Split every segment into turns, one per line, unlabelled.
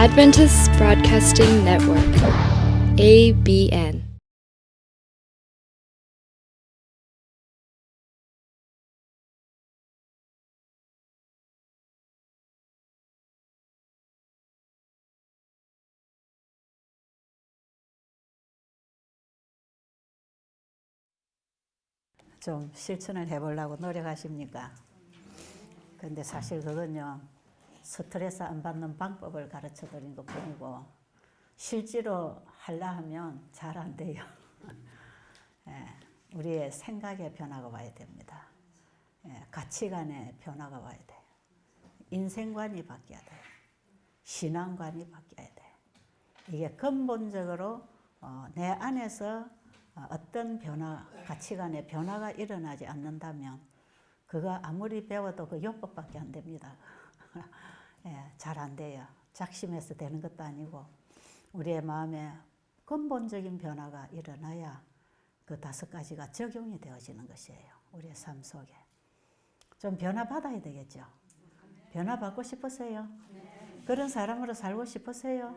Adventist Broadcasting Network, ABN.
좀 실천을 해보려고 노력하십니까? 근데 사실 그건요, 스트레스 안 받는 방법을 가르쳐 드린 것 뿐이고, 실제로 하려 하면 잘 안 돼요. 예, 우리의 생각의 변화가 와야 됩니다. 예, 가치관의 변화가 와야 돼요. 인생관이 바뀌어야 돼요. 신앙관이 바뀌어야 돼요. 이게 근본적으로 내 안에서 어떤 변화, 가치관의 변화가 일어나지 않는다면 그거 아무리 배워도 그 요법밖에 안 됩니다. 예, 잘 안 돼요. 작심해서 되는 것도 아니고 우리의 마음에 근본적인 변화가 일어나야 그 5가지가 적용이 되어지는 것이에요. 우리의 삶 속에. 좀 변화 받아야 되겠죠. 변화 받고 싶으세요? 그런 사람으로 살고 싶으세요?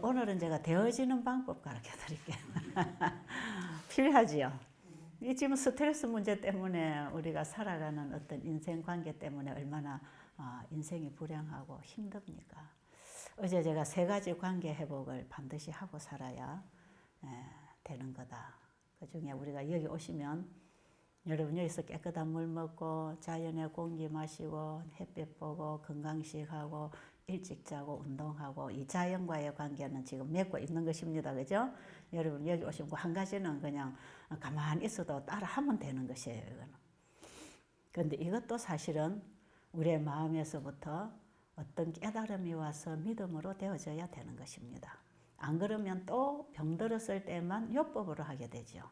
오늘은 제가 되어지는 방법 가르쳐 드릴게요. 필요하지요. 이 지금 스트레스 문제 때문에 우리가 살아가는 어떤 인생 관계 때문에 얼마나 인생이 불행하고 힘듭니까? 어제 제가 3가지 관계 회복을 반드시 하고 살아야 되는 거다. 그 중에 우리가 여기 오시면 여러분 여기서 깨끗한 물 먹고 자연의 공기 마시고 햇빛 보고 건강식하고 일찍 자고 운동하고 이 자연과의 관계는 지금 맺고 있는 것입니다. 그죠? 여러분 여기 오시면 한 가지는 그냥 가만히 있어도 따라 하면 되는 것이에요. 이거는. 그런데 이것도 사실은 우리의 마음에서부터 어떤 깨달음이 와서 믿음으로 되어져야 되는 것입니다. 안 그러면 또 병들었을 때만 요법으로 하게 되죠.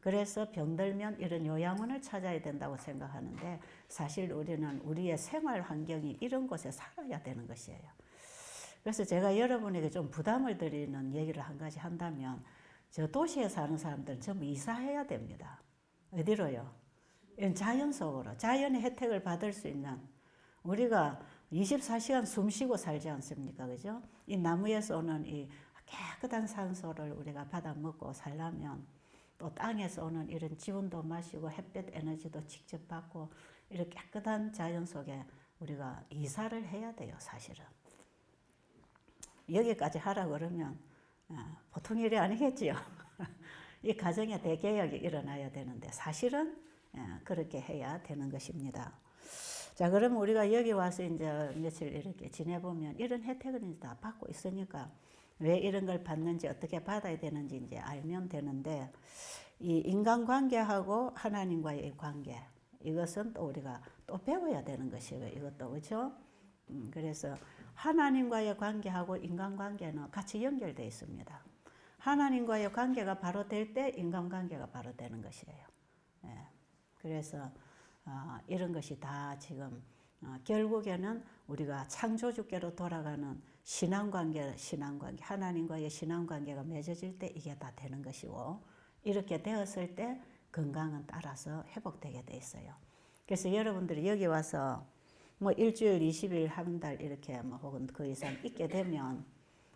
그래서 병들면 이런 요양원을 찾아야 된다고 생각하는데 사실 우리는 우리의 생활 환경이 이런 곳에 살아야 되는 것이에요. 그래서 제가 여러분에게 좀 부담을 드리는 얘기를 한 가지 한다면 저 도시에 사는 사람들은 전부 이사해야 됩니다. 어디로요? 자연 속으로. 자연의 혜택을 받을 수 있는 우리가 24시간 숨 쉬고 살지 않습니까? 그죠? 이 나무에서 오는 이 깨끗한 산소를 우리가 받아 먹고 살려면 또 땅에서 오는 이런 지운도 마시고 햇볕 에너지도 직접 받고 이렇게 깨끗한 자연 속에 우리가 이사를 해야 돼요. 사실은. 여기까지 하라 그러면 보통 일이 아니겠지요. 이 가정에 대개혁이 일어나야 되는데 사실은 그렇게 해야 되는 것입니다. 자, 그럼 우리가 여기 와서 이제 며칠 이렇게 지내보면 이런 혜택은 이제 다 받고 있으니까 왜 이런 걸 받는지 어떻게 받아야 되는지 이제 알면 되는데 이 인간관계하고 하나님과의 관계 이것은 또 우리가 또 배워야 되는 것이에요. 이것도 그렇죠? 그래서 하나님과의 관계하고 인간관계는 같이 연결되어 있습니다. 하나님과의 관계가 바로 될 때 인간관계가 바로 되는 것이에요. 예. 그래서 이런 것이 다 지금 결국에는 우리가 창조주께로 돌아가는 신앙관계, 하나님과의 신앙관계가 맺어질 때 이게 다 되는 것이고 이렇게 되었을 때 건강은 따라서 회복되게 돼 있어요. 그래서 여러분들이 여기 와서 뭐 일주일, 20일, 한 달 이렇게 뭐 혹은 그 이상 있게 되면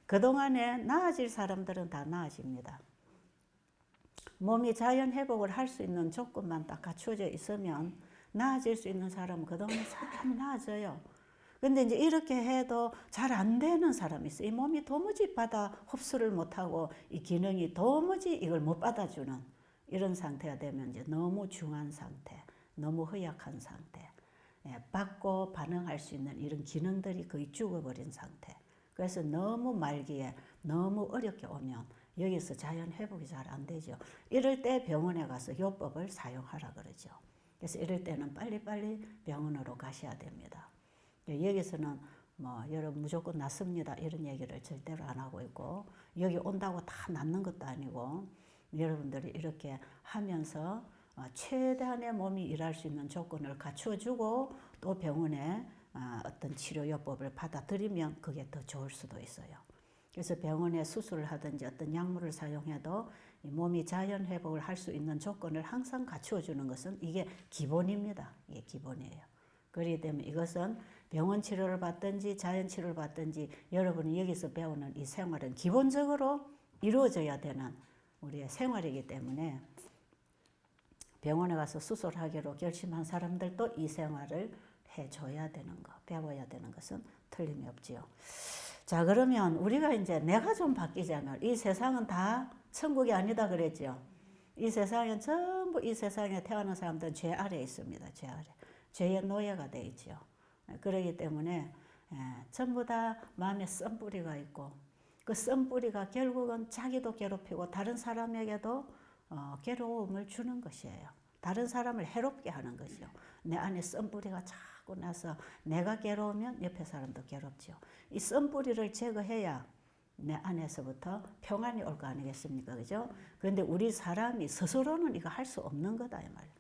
그동안에 나아질 사람들은 다 나아집니다. 몸이 자연 회복을 할 수 있는 조건만 딱 갖추어져 있으면 나아질 수 있는 사람은 그동안에 참 나아져요. 근데 이제 이렇게 해도 잘 안 되는 사람이 있어요. 이 몸이 도무지 받아 흡수를 못하고 이 기능이 도무지 이걸 못 받아주는 이런 상태가 되면 이제 너무 중한 상태, 너무 허약한 상태, 받고 반응할 수 있는 이런 기능들이 거의 죽어버린 상태. 그래서 너무 말기에 너무 어렵게 오면 여기서 자연 회복이 잘 안 되죠. 이럴 때 병원에 가서 요법을 사용하라 그러죠. 그래서 이럴 때는 빨리빨리 병원으로 가셔야 됩니다. 여기서는 뭐 여러분 무조건 낫습니다 이런 얘기를 절대로 안 하고 있고 여기 온다고 다 낫는 것도 아니고 여러분들이 이렇게 하면서 최대한의 몸이 일할 수 있는 조건을 갖춰주고 또 병원에 어떤 치료요법을 받아들이면 그게 더 좋을 수도 있어요. 그래서 병원에 수술을 하든지 어떤 약물을 사용해도 몸이 자연 회복을 할 수 있는 조건을 항상 갖추어 주는 것은 이게 기본입니다. 이게 기본이에요. 그렇기 때문에 이것은 병원 치료를 받든지 자연 치료를 받든지 여러분이 여기서 배우는 이 생활은 기본적으로 이루어져야 되는 우리의 생활이기 때문에 병원에 가서 수술하기로 결심한 사람들도 이 생활을 해줘야 되는 거, 배워야 되는 것은 틀림이 없지요. 자, 그러면 우리가 이제 내가 좀 바뀌자면 이 세상은 다 천국이 아니다 그랬죠. 이 세상은 전부 이 세상에 태어난 사람들은 죄 아래에 있습니다. 죄 아래. 죄의 노예가 돼 있죠. 그렇기 때문에 전부 다 마음에 썬뿌리가 있고 그 썬뿌리가 결국은 자기도 괴롭히고 다른 사람에게도 괴로움을 주는 것이에요. 다른 사람을 해롭게 하는 것이요. 내 안에 썬뿌리가 자꾸 나서 내가 괴로우면 옆에 사람도 괴롭죠. 이 썬뿌리를 제거해야 내 안에서부터 평안이 올 거 아니겠습니까? 그죠? 그런데 우리 사람이 스스로는 이거 할 수 없는 거다 이 말이에요.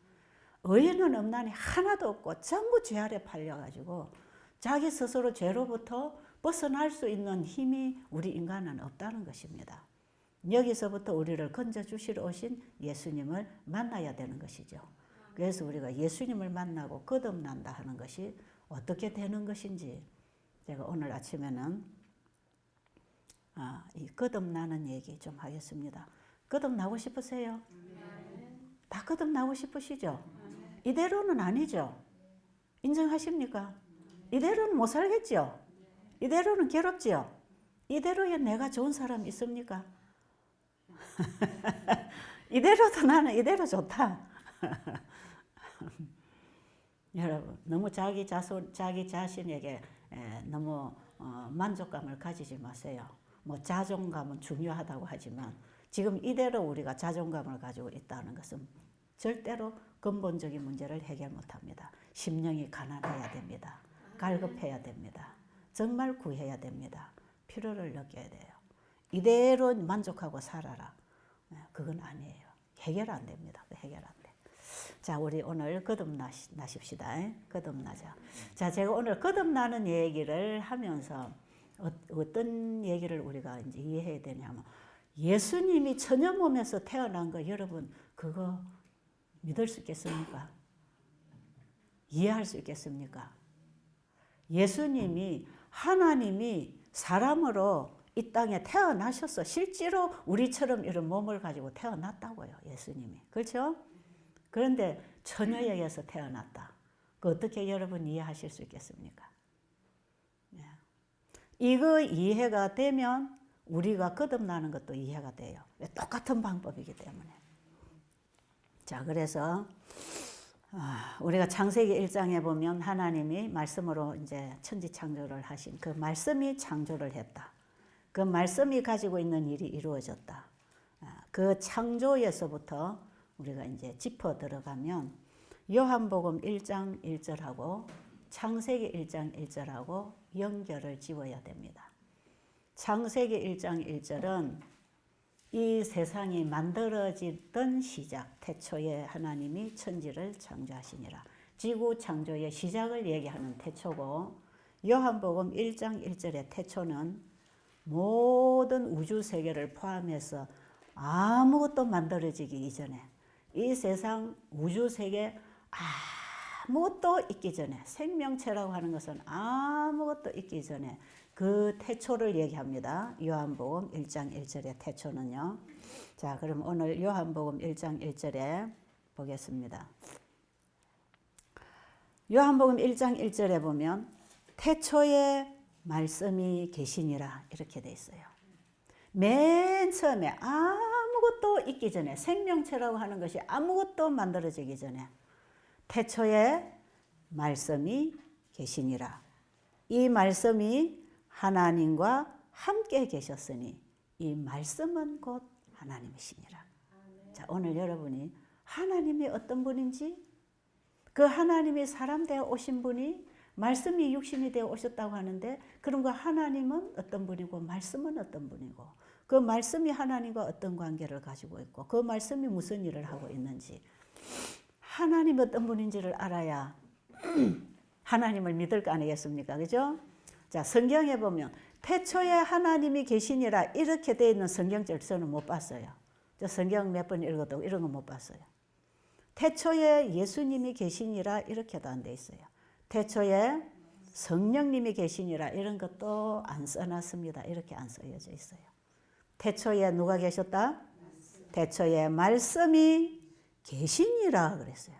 의인은 없나니 하나도 없고 전부 죄 아래 팔려가지고 자기 스스로 죄로부터 벗어날 수 있는 힘이 우리 인간은 없다는 것입니다. 여기서부터 우리를 건져주시러 오신 예수님을 만나야 되는 것이죠. 그래서 우리가 예수님을 만나고 거듭난다 하는 것이 어떻게 되는 것인지 제가 오늘 아침에는 이 거듭나는 얘기 좀 하겠습니다. 거듭나고 싶으세요? 다 거듭나고 싶으시죠? 이대로는 아니죠. 인정하십니까? 이대로는 못 살겠죠? 이대로는 괴롭죠? 이대로에 내가 좋은 사람 있습니까? 이대로도 나는 이대로 좋다. 여러분 너무 자기 자신에게 너무 만족감을 가지지 마세요. 뭐 자존감은 중요하다고 하지만 지금 이대로 우리가 자존감을 가지고 있다는 것은 절대로 근본적인 문제를 해결 못합니다. 심령이 가난해야 됩니다. 갈급해야 됩니다. 정말 구해야 됩니다. 필요를 느껴야 돼요. 이대로 만족하고 살아라. 그건 아니에요. 해결 안 됩니다. 해결 안 돼. 자, 우리 오늘 거듭나십시다. 거듭나자. 자, 제가 오늘 거듭나는 얘기를 하면서 어떤 얘기를 우리가 이제 이해해야 되냐면 예수님이 처녀 몸에서 태어난 거 여러분 그거 믿을 수 있겠습니까? 이해할 수 있겠습니까? 예수님이 하나님이 사람으로 이 땅에 태어나셔서 실제로 우리처럼 이런 몸을 가지고 태어났다고요. 예수님이. 그렇죠? 그런데 처녀에게서 태어났다. 그 어떻게 여러분 이해하실 수 있겠습니까? 이거 이해가 되면 우리가 거듭나는 것도 이해가 돼요. 똑같은 방법이기 때문에. 자, 그래서 우리가 창세기 1장에 보면 하나님이 말씀으로 이제 천지 창조를 하신 그 말씀이 창조를 했다. 그 말씀이 가지고 있는 일이 이루어졌다. 그 창조에서부터 우리가 이제 짚어 들어가면 요한복음 1장 1절하고 창세기 1장 1절하고 연결을 지어야 됩니다. 창세기 1장 1절은 이 세상이 만들어지던 시작, 태초에 하나님이 천지를 창조하시니라. 지구 창조의 시작을 얘기하는 태초고 요한복음 1장 1절의 태초는 모든 우주 세계를 포함해서 아무것도 만들어지기 이전에 이 세상 우주 세계 아무것도 있기 전에 생명체라고 하는 것은 아무것도 있기 전에 그 태초를 얘기합니다. 요한복음 1장 1절의 태초는요. 자, 그럼 오늘 요한복음 1장 1절에 보겠습니다. 요한복음 1장 1절에 보면 태초에 말씀이 계시니라 이렇게 돼 있어요. 맨 처음에 아무것도 있기 전에 생명체라고 하는 것이 아무것도 만들어지기 전에 태초에 말씀이 계시니라. 이 말씀이 하나님과 함께 계셨으니 이 말씀은 곧 하나님이시니라. 자, 오늘 여러분이 하나님이 어떤 분인지 그 하나님이 사람 되어 오신 분이 말씀이 육신이 되어 오셨다고 하는데 그럼 그 하나님은 어떤 분이고 말씀은 어떤 분이고 그 말씀이 하나님과 어떤 관계를 가지고 있고 그 말씀이 무슨 일을 하고 있는지 하나님이 어떤 분인지를 알아야 하나님을 믿을 거 아니겠습니까? 그죠? 자, 성경에 보면 태초에 하나님이 계시니라 이렇게 되어 있는 성경절 저는 못 봤어요. 저 성경 몇 번 읽어도 이런 거 못 봤어요. 태초에 예수님이 계시니라 이렇게도 안 돼 있어요. 태초에 성령님이 계시니라. 이런 것도 안 써놨습니다. 이렇게 안 쓰여져 있어요. 태초에 누가 계셨다? 태초에 말씀이 계시니라 그랬어요.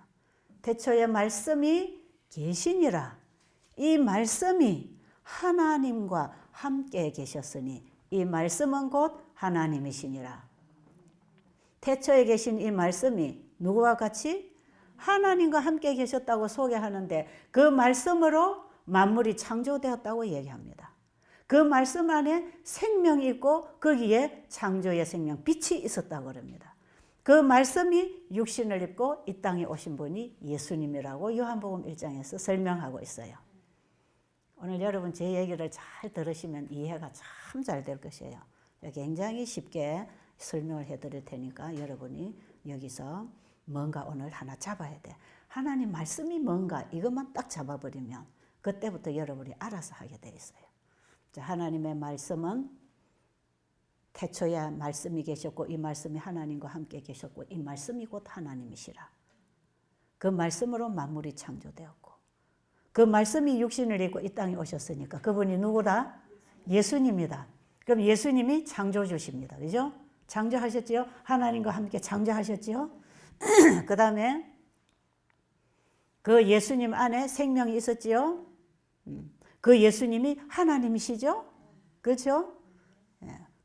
태초에 말씀이 계시니라. 이 말씀이 하나님과 함께 계셨으니 이 말씀은 곧 하나님이시니라. 태초에 계신 이 말씀이 누구와 같이? 하나님과 함께 계셨다고 소개하는데 그 말씀으로 만물이 창조되었다고 얘기합니다. 그 말씀 안에 생명이 있고 거기에 창조의 생명, 빛이 있었다고 합니다. 그 말씀이 육신을 입고 이 땅에 오신 분이 예수님이라고 요한복음 1장에서 설명하고 있어요. 오늘 여러분 제 얘기를 잘 들으시면 이해가 참 잘 될 것이에요. 굉장히 쉽게 설명을 해드릴 테니까 여러분이 여기서 뭔가 오늘 하나 잡아야 돼. 하나님 말씀이 뭔가 이것만 딱 잡아버리면 그때부터 여러분이 알아서 하게 돼 있어요. 자, 하나님의 말씀은 태초에 말씀이 계셨고 이 말씀이 하나님과 함께 계셨고 이 말씀이 곧 하나님이시라. 그 말씀으로 만물이 창조되었고 그 말씀이 육신을 입고 이 땅에 오셨으니까 그분이 누구다? 예수님이다. 그럼 예수님이 창조주십니다. 그죠? 창조하셨지요? 하나님과 함께 창조하셨지요? 그 다음에 그 예수님 안에 생명이 있었지요? 그 예수님이 하나님이시죠? 그렇죠?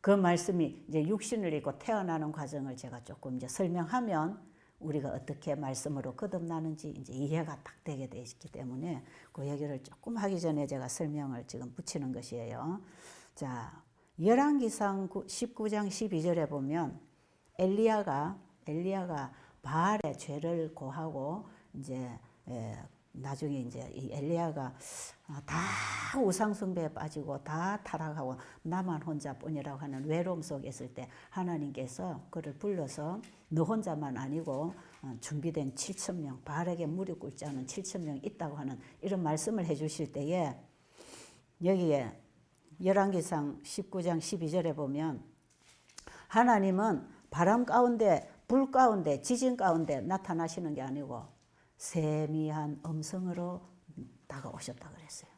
그 말씀이 이제 육신을 입고 태어나는 과정을 제가 조금 이제 설명하면 우리가 어떻게 말씀으로 거듭나는지 이제 이해가 딱 되게 돼 있기 때문에 그 얘기를 조금 하기 전에 제가 설명을 지금 붙이는 것이에요. 자, 열왕기상 19장 12절에 보면 엘리야가 바알의 죄를 고하고 이제 나중에 이제 이 엘리야가 다 우상숭배에 빠지고 다 타락하고 나만 혼자뿐이라고 하는 외로움 속에 있을 때 하나님께서 그를 불러서 너 혼자만 아니고 준비된 7,000명 바알에게 무릎 꿇지 않은 7,000명 있다고 하는 이런 말씀을 해주실 때에 여기에 열왕기상 19장 12절에 보면 하나님은 바람 가운데 불 가운데 지진 가운데 나타나시는 게 아니고 세미한 음성으로 다가오셨다 그랬어요.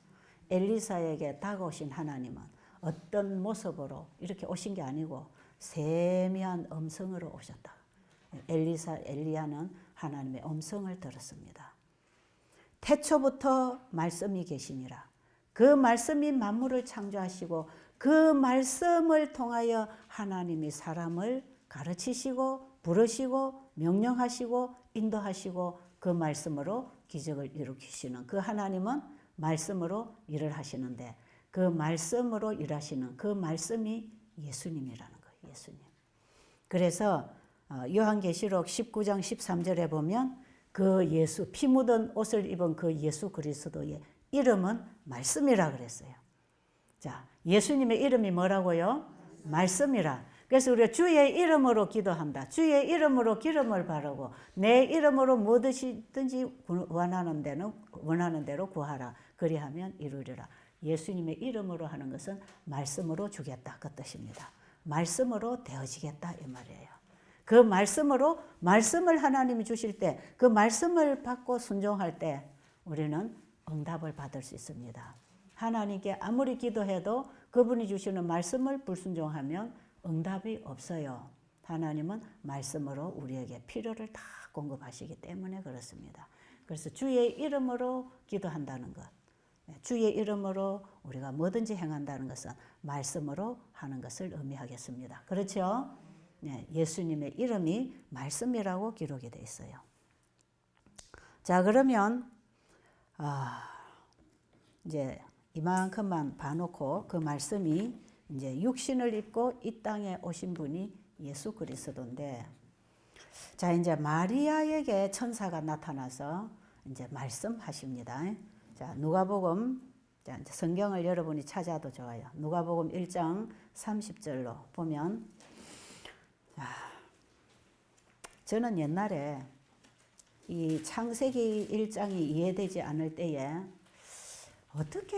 엘리사에게 다가오신 하나님은 어떤 모습으로 이렇게 오신 게 아니고 세미한 음성으로 오셨다. 엘리야는 하나님의 음성을 들었습니다. 태초부터 말씀이 계시니라. 그 말씀이 만물을 창조하시고 그 말씀을 통하여 하나님이 사람을 가르치시고 부르시고 명령하시고 인도하시고 그 말씀으로 기적을 일으키시는 그 하나님은 말씀으로 일을 하시는데 그 말씀으로 일하시는 그 말씀이 예수님이라는 거예요. 예수님. 그래서 요한계시록 19장 13절에 보면 그 예수 피 묻은 옷을 입은 그 예수 그리스도의 이름은 말씀이라 그랬어요. 자, 예수님의 이름이 뭐라고요? 말씀이라. 그래서 우리가 주의 이름으로 기도한다. 주의 이름으로 기름을 바르고 내 이름으로 무엇이든지 원하는 대로 구하라. 그리하면 이루리라. 예수님의 이름으로 하는 것은 말씀으로 주겠다 그 뜻입니다. 말씀으로 되어지겠다 이 말이에요. 그 말씀으로 말씀을 하나님이 주실 때 그 말씀을 받고 순종할 때 우리는 응답을 받을 수 있습니다. 하나님께 아무리 기도해도 그분이 주시는 말씀을 불순종하면 응답이 없어요. 하나님은 말씀으로 우리에게 필요를 다 공급하시기 때문에 그렇습니다. 그래서 주의 이름으로 기도한다는 것, 주의 이름으로 우리가 뭐든지 행한다는 것은 말씀으로 하는 것을 의미하겠습니다. 그렇죠? 네, 예수님의 이름이 말씀이라고 기록이 되어 있어요. 자, 그러면 이제 이만큼만 봐놓고 그 말씀이 이제 육신을 입고 이 땅에 오신 분이 예수 그리스도인데, 자, 이제 마리아에게 천사가 나타나서 이제 말씀하십니다. 자, 누가복음, 자, 이제 성경을 여러분이 찾아도 좋아요. 누가복음 1장 30절로 보면, 저는 옛날에 이 창세기 1장이 이해되지 않을 때에 어떻게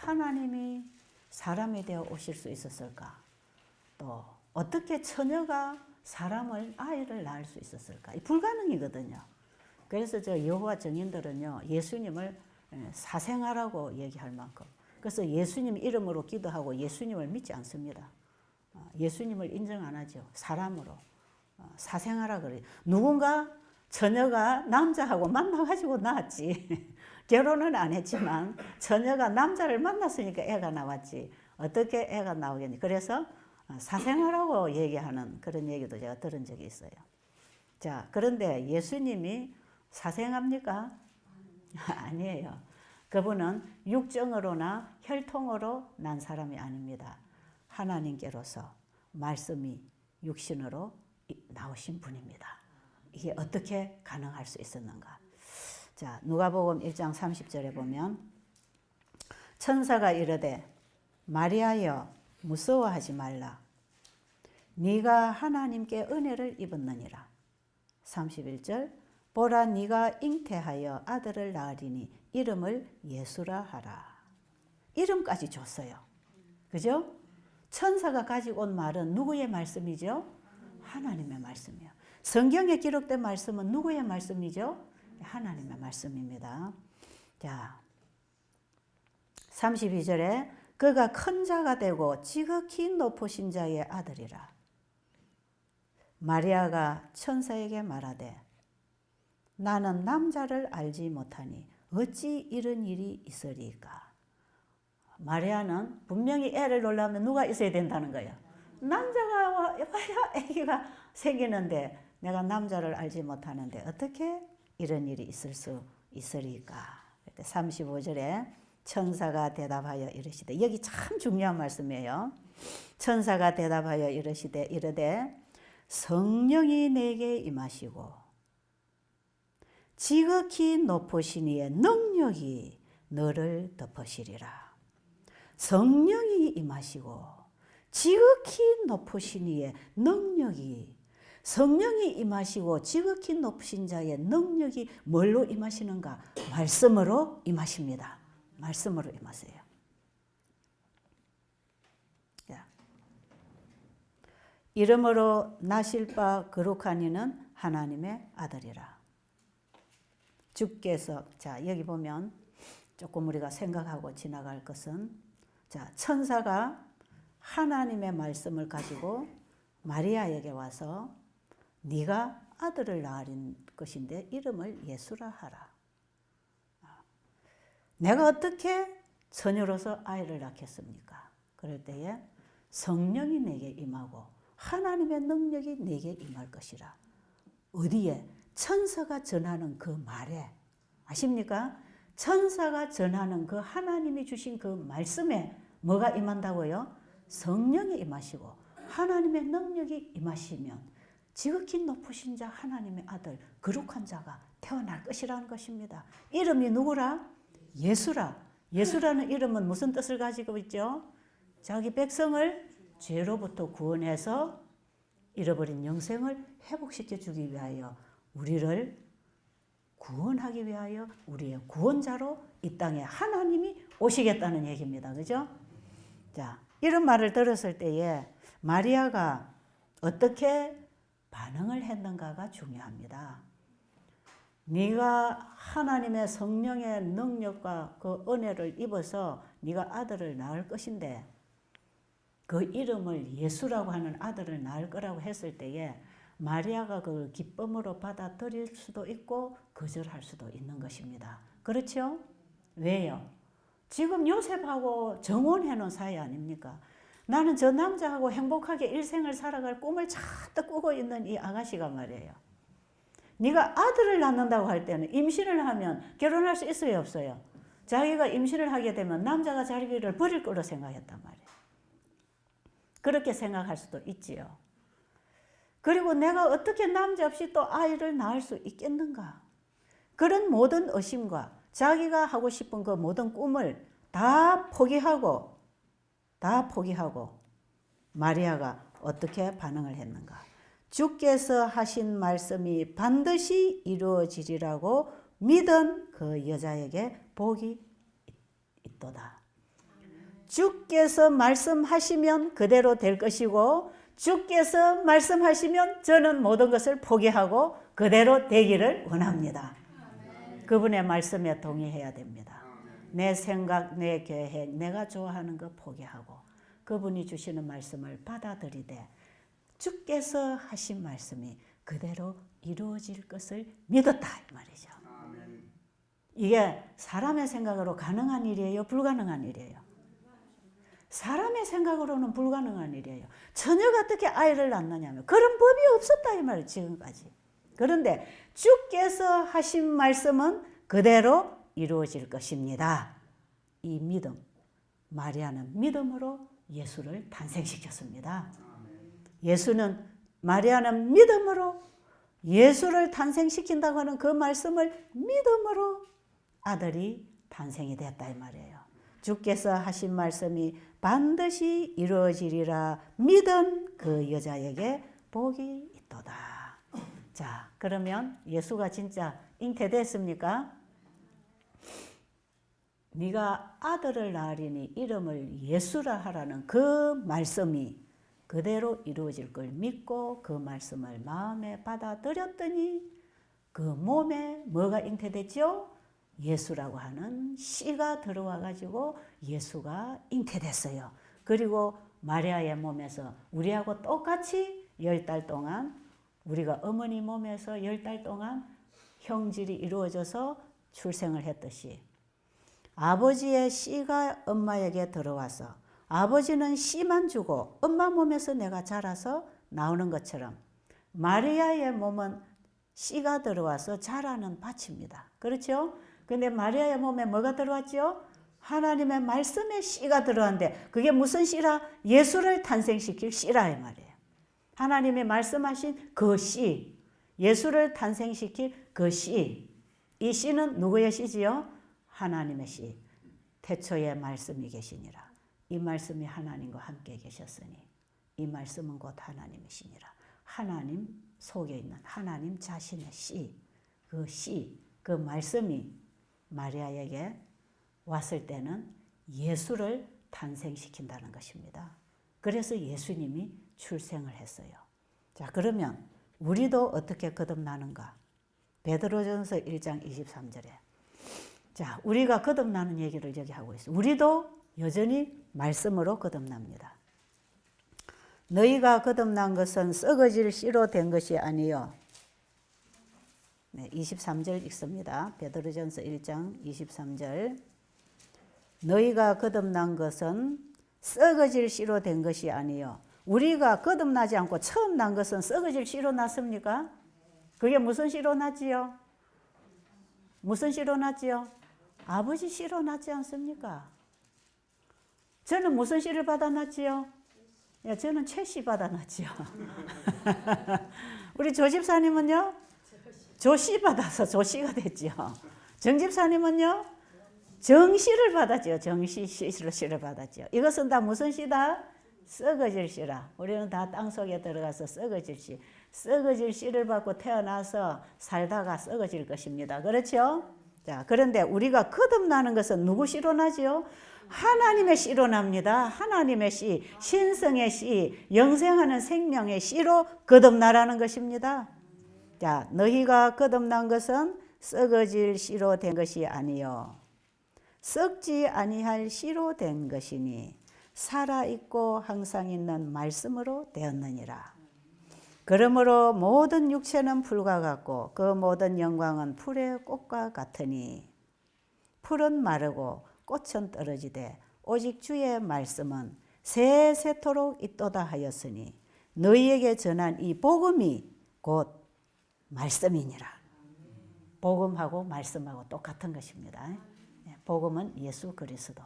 하나님이 사람이 되어 오실 수 있었을까? 또 어떻게 처녀가 아이를 낳을 수 있었을까? 불가능이거든요. 그래서 저 여호와 증인들은요, 예수님을 사생아라고 얘기할 만큼. 그래서 예수님 이름으로 기도하고 예수님을 믿지 않습니다. 예수님을 인정 안 하죠. 사람으로. 사생아라 그래요. 누군가 처녀가 남자하고 만나가지고 낳았지. 결혼은 안 했지만 처녀가 남자를 만났으니까 애가 나왔지. 어떻게 애가 나오겠니? 그래서 사생아라고 얘기하는 그런 얘기도 제가 들은 적이 있어요. 자, 그런데 예수님이 사생합니까? 아니에요. 그분은 육정으로나 혈통으로 난 사람이 아닙니다. 하나님께로서 말씀이 육신으로 나오신 분입니다. 이게 어떻게 가능할 수 있었는가? 자, 누가복음 1장 30절에 보면 천사가 이르되 마리아여 무서워하지 말라. 네가 하나님께 은혜를 입었느니라. 31절 보라 네가 잉태하여 아들을 낳으리니 이름을 예수라 하라. 이름까지 줬어요. 그죠? 천사가 가지고 온 말은 누구의 말씀이죠? 하나님의 말씀이요. 성경에 기록된 말씀은 누구의 말씀이죠? 하나님의 말씀입니다. 자, 32절에 그가 큰 자가 되고 지극히 높으신 자의 아들이라. 마리아가 천사에게 말하되 나는 남자를 알지 못하니 어찌 이런 일이 있으리까. 마리아는 분명히 애를 놓으려면 누가 있어야 된다는 거예요. 남자가 와야 아기가 생기는데 내가 남자를 알지 못하는데 어떻게 이런 일이 있을 수 있으리까. 35절에 천사가 대답하여 이르시되, 여기 참 중요한 말씀이에요. 천사가 대답하여 이르시되 이르되 성령이 내게 임하시고 지극히 높으신 이의 능력이 너를 덮으시리라. 성령이 임하시고 지극히 높으신 이의 능력이, 성령이 임하시고 지극히 높으신 자의 능력이 뭘로 임하시는가? 말씀으로 임하십니다. 말씀으로 임하세요. 이름으로 나실 바 거룩하니는 하나님의 아들이라. 주께서, 자, 여기 보면 조금 우리가 생각하고 지나갈 것은, 자, 천사가 하나님의 말씀을 가지고 마리아에게 와서 네가 아들을 낳을 것인데 이름을 예수라 하라. 내가 어떻게 처녀로서 아이를 낳겠습니까? 그럴 때에 성령이 내게 임하고 하나님의 능력이 내게 임할 것이라. 어디에? 천사가 전하는 그 말에, 아십니까? 천사가 전하는 그 하나님이 주신 그 말씀에 뭐가 임한다고요? 성령이 임하시고 하나님의 능력이 임하시면 지극히 높으신 자 하나님의 아들 거룩한 자가 태어날 것이라는 것입니다. 이름이 누구라? 예수라. 예수라는 이름은 무슨 뜻을 가지고 있죠? 자기 백성을 죄로부터 구원해서 잃어버린 영생을 회복시켜 주기 위하여 우리를 구원하기 위하여 우리의 구원자로 이 땅에 하나님이 오시겠다는 얘기입니다. 그죠? 자, 이런 말을 들었을 때에 마리아가 어떻게 반응을 했는가가 중요합니다. 네가 하나님의 성령의 능력과 그 은혜를 입어서 네가 아들을 낳을 것인데 그 이름을 예수라고 하는 아들을 낳을 거라고 했을 때에 마리아가 그걸 기쁨으로 받아들일 수도 있고 거절할 수도 있는 것입니다. 그렇죠? 왜요? 지금 요셉하고 정혼해 놓은 사이 아닙니까? 나는 저 남자하고 행복하게 일생을 살아갈 꿈을 잔뜩 꾸고 있는 이 아가씨가 말이에요. 네가 아들을 낳는다고 할 때는 임신을 하면 결혼할 수 있어요, 없어요? 자기가 임신을 하게 되면 남자가 자기를 버릴 거로 생각했단 말이에요. 그렇게 생각할 수도 있지요. 그리고 내가 어떻게 남자 없이 또 아이를 낳을 수 있겠는가? 그런 모든 의심과 자기가 하고 싶은 그 모든 꿈을 다 포기하고 마리아가 어떻게 반응을 했는가? 주께서 하신 말씀이 반드시 이루어지리라고 믿은 그 여자에게 복이 있도다. 주께서 말씀하시면 그대로 될 것이고 주께서 말씀하시면 저는 모든 것을 포기하고 그대로 되기를 원합니다. 그분의 말씀에 동의해야 됩니다. 내 생각, 내 계획, 내가 좋아하는 거 포기하고 그분이 주시는 말씀을 받아들이되 주께서 하신 말씀이 그대로 이루어질 것을 믿었다 이 말이죠. 이게 사람의 생각으로 가능한 일이에요? 불가능한 일이에요? 사람의 생각으로는 불가능한 일이에요. 처녀가 어떻게 아이를 낳느냐면 그런 법이 없었다 이 말이에요. 지금까지. 그런데 주께서 하신 말씀은 그대로 이루어질 것입니다. 이 믿음, 마리아는 믿음으로 예수를 탄생시켰습니다. 마리아는 믿음으로 예수를 탄생시킨다고 하는 그 말씀을 믿음으로 아들이 탄생이 됐다 이 말이에요. 주께서 하신 말씀이 반드시 이루어지리라 믿은 그 여자에게 복이 있도다. 자, 그러면 예수가 진짜 잉태됐습니까? 네가 아들을 낳으리니 이름을 예수라 하라는 그 말씀이 그대로 이루어질 걸 믿고 그 말씀을 마음에 받아들였더니 그 몸에 뭐가 잉태됐죠? 예수라고 하는 씨가 들어와 가지고 예수가 잉태됐어요. 그리고 마리아의 몸에서 우리하고 똑같이 10달 동안 우리가 어머니 몸에서 10달 동안 형질이 이루어져서 출생을 했듯이 아버지의 씨가 엄마에게 들어와서 아버지는 씨만 주고 엄마 몸에서 내가 자라서 나오는 것처럼 마리아의 몸은 씨가 들어와서 자라는 밭입니다. 그렇죠? 근데 마리아의 몸에 뭐가 들어왔죠? 하나님의 말씀에 씨가 들어왔는데 그게 무슨 씨라? 예수를 탄생시킬 씨라 이 말이에요. 하나님이 말씀하신 그 씨, 예수를 탄생시킬 그 씨. 이 씨는 누구의 씨지요? 하나님의 씨. 태초에 말씀이 계시니라. 이 말씀이 하나님과 함께 계셨으니 이 말씀은 곧 하나님이시니라. 하나님 속에 있는 하나님 자신의 씨, 그 씨, 그 말씀이 마리아에게 왔을 때는 예수를 탄생시킨다는 것입니다. 그래서 예수님이 출생을 했어요. 자, 그러면 우리도 어떻게 거듭나는가? 베드로전서 1장 23절에 자, 우리가 거듭나는 얘기를 여기 하고 있어요. 우리도 여전히 말씀으로 거듭납니다. 너희가 거듭난 것은 썩어질 씨로 된 것이 아니요. 네, 23절 읽습니다. 베드로전서 1장 23절. 너희가 거듭난 것은 썩어질 씨로 된 것이 아니요. 우리가 거듭나지 않고 처음 난 것은 썩어질 씨로 났습니까? 그게 무슨 씨로 났지요? 무슨 씨로 났지요? 아버지 씨로 났지 않습니까? 저는 무슨 씨를 받아놨지요? 야, 저는 최씨 받아놨지요. 우리 조 집사님은요? 조씨 받아서 조씨가 됐지요. 정 집사님은요? 정씨를 받았지요. 정씨 씨를 받았지요. 이것은 다 무슨 씨다? 썩어질 씨라. 우리는 다 땅속에 들어가서 썩어질 씨. 썩어질 씨를 받고 태어나서 살다가 썩어질 것입니다. 그렇죠? 자, 그런데 우리가 거듭나는 것은 누구 씨로 나지요? 하나님의 씨로 납니다. 하나님의 씨, 신성의 씨, 영생하는 생명의 씨로 거듭나라는 것입니다. 자, 너희가 거듭난 것은 썩어질 씨로 된 것이 아니요 썩지 아니할 씨로 된 것이니 살아있고 항상 있는 말씀으로 되었느니라. 그러므로 모든 육체는 풀과 같고 그 모든 영광은 풀의 꽃과 같으니 풀은 마르고 꽃은 떨어지되 오직 주의 말씀은 세세토록 있도다 하였으니 너희에게 전한 이 복음이 곧 말씀이니라. 복음하고 말씀하고 똑같은 것입니다. 복음은 예수 그리스도.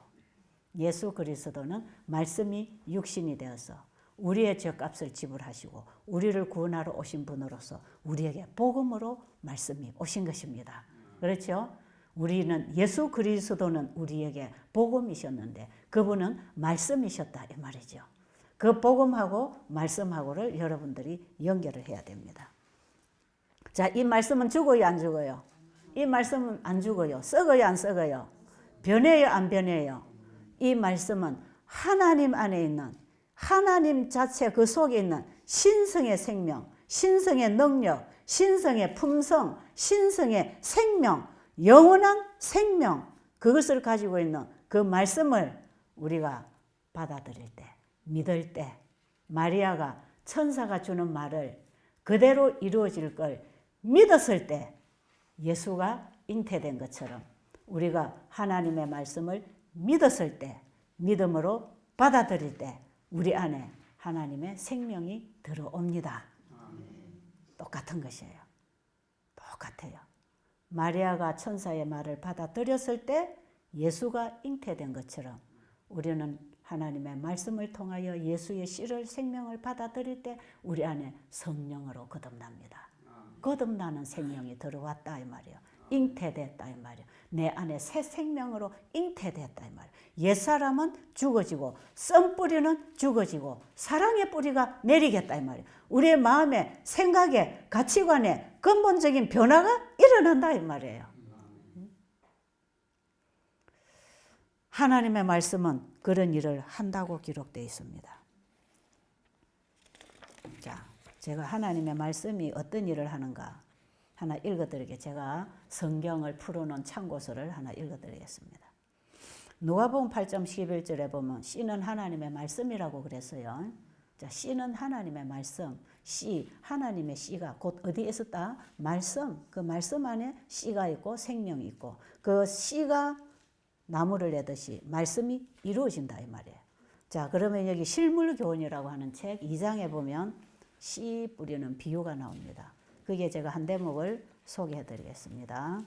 예수 그리스도는 말씀이 육신이 되어서 우리의 죗값을 지불하시고 우리를 구원하러 오신 분으로서 우리에게 복음으로 말씀이 오신 것입니다. 그렇죠? 우리는 예수 그리스도는 우리에게 복음이셨는데 그분은 말씀이셨다 이 말이죠. 그 복음하고 말씀하고를 여러분들이 연결을 해야 됩니다. 자, 이 말씀은 죽어요 안 죽어요? 이 말씀은 안 죽어요. 썩어요 안 썩어요? 변해요 안 변해요? 이 말씀은 하나님 안에 있는 하나님 자체 그 속에 있는 신성의 생명, 신성의 능력, 신성의 품성, 신성의 생명, 영원한 생명, 그것을 가지고 있는 그 말씀을 우리가 받아들일 때, 믿을 때, 마리아가 천사가 주는 말을 그대로 이루어질 걸 믿었을 때 예수가 잉태된 것처럼 우리가 하나님의 말씀을 믿었을 때, 믿음으로 받아들일 때 우리 안에 하나님의 생명이 들어옵니다. 똑같은 것이에요. 똑같아요. 마리아가 천사의 말을 받아들였을 때 예수가 잉태된 것처럼 우리는 하나님의 말씀을 통하여 예수의 씨를 생명을 받아들일 때 우리 안에 성령으로 거듭납니다. 거듭나는 생명이 들어왔다 이 말이에요. 잉태됐다 이 말이에요. 내 안에 새 생명으로 잉태됐다 이 말이에요. 옛사람은 죽어지고 썬뿌리는 죽어지고 사랑의 뿌리가 내리겠다 이 말이에요. 우리의 마음에 생각에 가치관에 근본적인 변화가 일어난다 이 말이에요. 하나님의 말씀은 그런 일을 한다고 기록되어 있습니다. 자, 제가 하나님의 말씀이 어떤 일을 하는가 하나 읽어드리게 제가 성경을 풀어놓은 참고서를 하나 읽어드리겠습니다. 누가복음 8장 11절에 보면 씨는 하나님의 말씀이라고 그랬어요. 자, 씨는 하나님의 말씀, 씨, 하나님의 씨가 곧 어디에 있었다? 말씀, 그 말씀 안에 씨가 있고 생명이 있고 그 씨가 나무를 내듯이 말씀이 이루어진다 이 말이에요. 자, 그러면 여기 실물교훈이라고 하는 책 2장에 보면 씨 뿌리는 비유가 나옵니다. 그게 제가 한 대목을 소개해 드리겠습니다.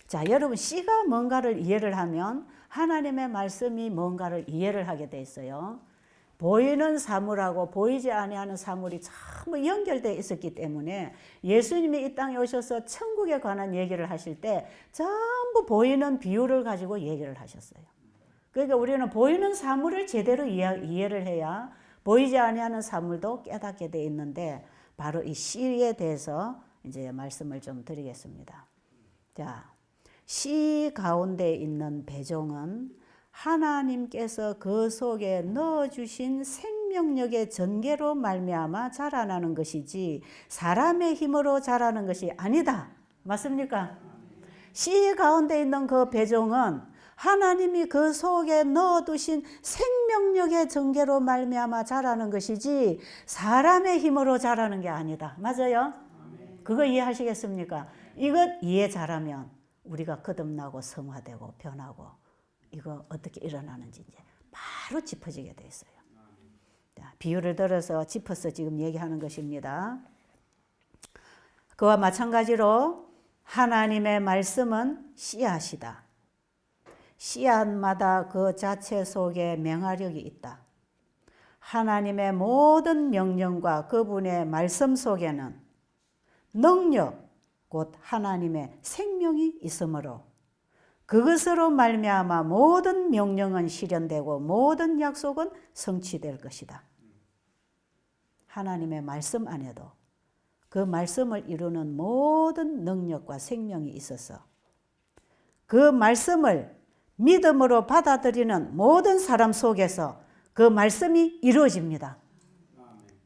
자, 여러분 씨가 뭔가를 이해를 하면 하나님의 말씀이 뭔가를 이해를 하게 돼 있어요. 보이는 사물하고 보이지 아니하는 사물이 전부 연결되어 있었기 때문에 예수님이 이 땅에 오셔서 천국에 관한 얘기를 하실 때 전부 보이는 비유를 가지고 얘기를 하셨어요. 그러니까 우리는 보이는 사물을 제대로 이해를 해야 보이지 아니하는 사물도 깨닫게 돼 있는데 바로 이 씨에 대해서 이제 말씀을 좀 드리겠습니다. 자, 씨 가운데 있는 배종은 하나님께서 그 속에 넣어주신 생명력의 전개로 말미암아 자라나는 것이지 사람의 힘으로 자라는 것이 아니다. 맞습니까? 씨 가운데 있는 그 배종은 하나님이 그 속에 넣어두신 생명력의 전개로 말미암아 자라는 것이지 사람의 힘으로 자라는 게 아니다. 맞아요? 그거 이해하시겠습니까? 이것 이해 잘하면 우리가 거듭나고 성화되고 변하고 이거 어떻게 일어나는지 이제 바로 짚어지게 돼 있어요. 자, 비유를 들어서 짚어서 지금 얘기하는 것입니다. 그와 마찬가지로 하나님의 말씀은 씨앗이다. 씨앗마다 그 자체 속에 맹활력이 있다. 하나님의 모든 명령과 그분의 말씀 속에는 능력, 곧 하나님의 생명이 있으므로 그것으로 말미암아 모든 명령은 실현되고 모든 약속은 성취될 것이다. 하나님의 말씀 안에도 그 말씀을 이루는 모든 능력과 생명이 있어서 그 말씀을 믿음으로 받아들이는 모든 사람 속에서 그 말씀이 이루어집니다.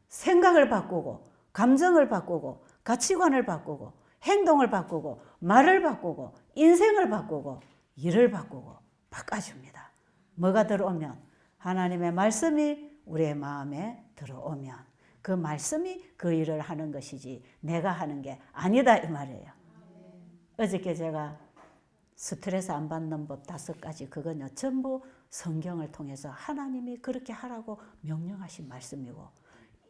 생각을 바꾸고 감정을 바꾸고 가치관을 바꾸고 행동을 바꾸고 말을 바꾸고 인생을 바꾸고 일을 바꾸고 바꿔줍니다. 뭐가 들어오면 하나님의 말씀이 우리의 마음에 들어오면 그 말씀이 그 일을 하는 것이지 내가 하는 게 아니다 이 말이에요. 어저께 제가 스트레스 안 받는 법 5가지 그거는 전부 성경을 통해서 하나님이 그렇게 하라고 명령하신 말씀이고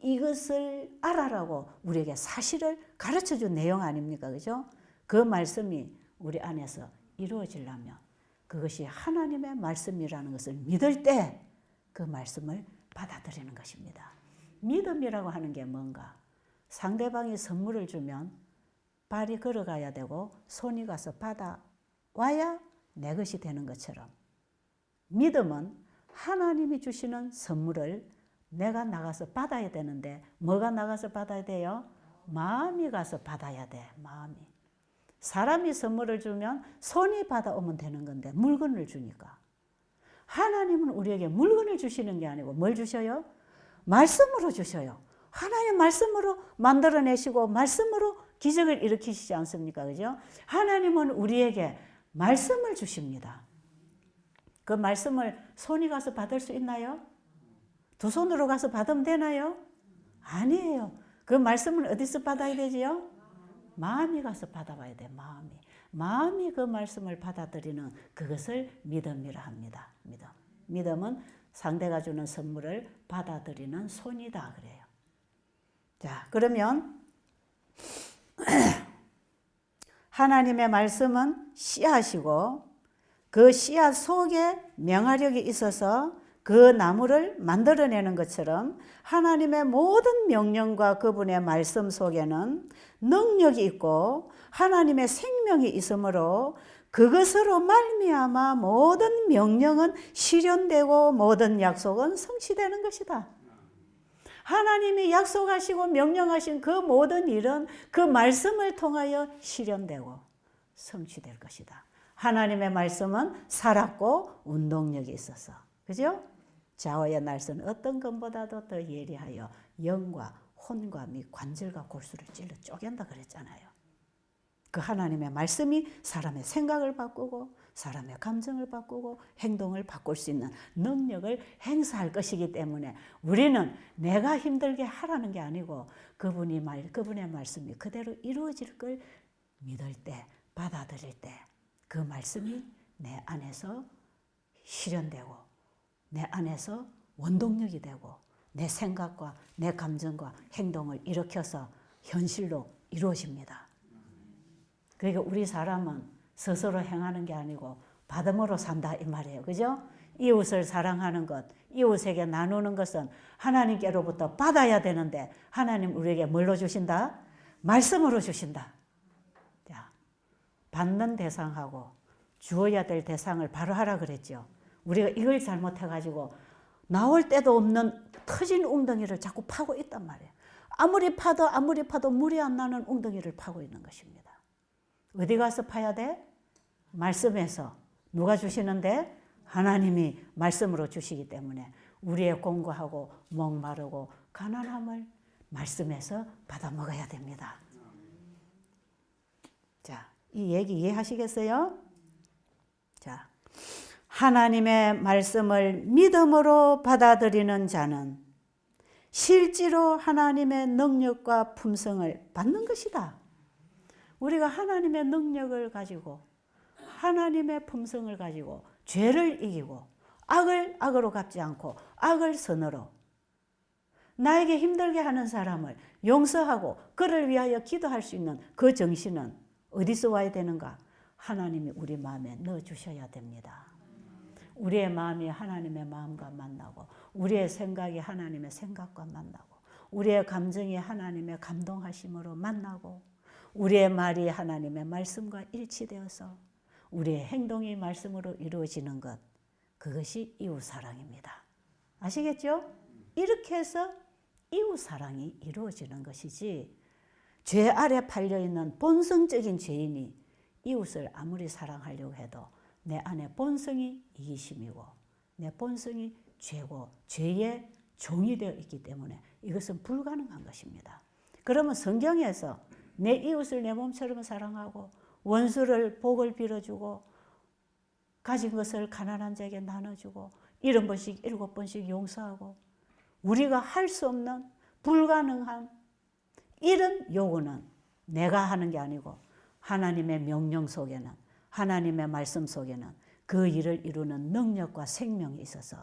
이것을 알아라고 우리에게 사실을 가르쳐준 내용 아닙니까? 그죠? 그 말씀이 우리 안에서 이루어지려면 그것이 하나님의 말씀이라는 것을 믿을 때 그 말씀을 받아들이는 것입니다. 믿음이라고 하는 게 뭔가? 상대방이 선물을 주면 발이 걸어가야 되고 손이 가서 받아와야 내 것이 되는 것처럼 믿음은 하나님이 주시는 선물을 내가 나가서 받아야 되는데 뭐가 나가서 받아야 돼요? 마음이 가서 받아야 돼. 마음이. 사람이 선물을 주면 손이 받아오면 되는 건데 물건을 주니까. 하나님은 우리에게 물건을 주시는 게 아니고 뭘 주셔요? 말씀으로 주셔요. 하나님 말씀으로 만들어내시고 말씀으로 기적을 일으키시지 않습니까? 그죠? 하나님은 우리에게 말씀을 주십니다. 그 말씀을 손이 가서 받을 수 있나요? 두 손으로 가서 받으면 되나요? 아니에요. 그 말씀을 어디서 받아야 되지요? 마음이 가서 받아봐야 돼. 마음이 그 말씀을 받아들이는 그것을 믿음이라 합니다. 믿음은 상대가 주는 선물을 받아들이는 손이다 그래요. 자, 그러면 하나님의 말씀은 씨앗이고 그 씨앗 속에 명화력이 있어서 그 나무를 만들어내는 것처럼 하나님의 모든 명령과 그분의 말씀 속에는 능력이 있고 하나님의 생명이 있으므로 그것으로 말미암아 모든 명령은 실현되고 모든 약속은 성취되는 것이다. 하나님이 약속하시고 명령하신 그 모든 일은 그 말씀을 통하여 실현되고 성취될 것이다. 하나님의 말씀은 살았고 운동력이 있어서, 그죠? 좌우의 날선 어떤 것보다도 더 예리하여 영과 혼과 및 관절과 골수를 찔러 쪼갠다 그랬잖아요. 그 하나님의 말씀이 사람의 생각을 바꾸고 사람의 감정을 바꾸고 행동을 바꿀 수 있는 능력을 행사할 것이기 때문에 우리는 내가 힘들게 하라는 게 아니고 그분의 말씀이 그대로 이루어질 걸 믿을 때, 받아들일 때 그 말씀이 내 안에서 실현되고 내 안에서 원동력이 되고 내 생각과 내 감정과 행동을 일으켜서 현실로 이루어집니다. 그러니까 우리 사람은 스스로 행하는 게 아니고 받음으로 산다 이 말이에요. 그죠? 이웃을 사랑하는 것, 이웃에게 나누는 것은 하나님께로부터 받아야 되는데 하나님 우리에게 뭘로 주신다? 말씀으로 주신다. 자, 받는 대상하고 주어야 될 대상을 바로 하라 그랬죠. 우리가 이걸 잘못해가지고 나올 때도 없는 터진 웅덩이를 자꾸 파고 있단 말이에요. 아무리 파도 물이 안 나는 웅덩이를 파고 있는 것입니다. 어디 가서 파야 돼? 말씀에서. 누가 주시는데? 하나님이 말씀으로 주시기 때문에 우리의 공고하고 목마르고 가난함을 말씀에서 받아 먹어야 됩니다. 자, 이 얘기 이해하시겠어요? 자, 하나님의 말씀을 믿음으로 받아들이는 자는 실제로 하나님의 능력과 품성을 받는 것이다. 우리가 하나님의 능력을 가지고 하나님의 품성을 가지고 죄를 이기고 악을 악으로 갚지 않고 악을 선으로 나에게 힘들게 하는 사람을 용서하고 그를 위하여 기도할 수 있는 그 정신은 어디서 와야 되는가? 하나님이 우리 마음에 넣어주셔야 됩니다. 우리의 마음이 하나님의 마음과 만나고 우리의 생각이 하나님의 생각과 만나고 우리의 감정이 하나님의 감동하심으로 만나고 우리의 말이 하나님의 말씀과 일치되어서 우리의 행동이 말씀으로 이루어지는 것, 그것이 이웃사랑입니다. 아시겠죠? 이렇게 해서 이웃사랑이 이루어지는 것이지 죄 아래 팔려있는 본성적인 죄인이 이웃을 아무리 사랑하려고 해도 내 안에 본성이 이기심이고 내 본성이 죄고 죄의 종이 되어 있기 때문에 이것은 불가능한 것입니다. 그러면 성경에서 내 이웃을 내 몸처럼 사랑하고 원수를 복을 빌어주고 가진 것을 가난한 자에게 나눠주고 70번씩 7번씩 용서하고 우리가 할 수 없는 불가능한 이런 요구는 내가 하는 게 아니고 하나님의 명령 속에는 하나님의 말씀 속에는 그 일을 이루는 능력과 생명이 있어서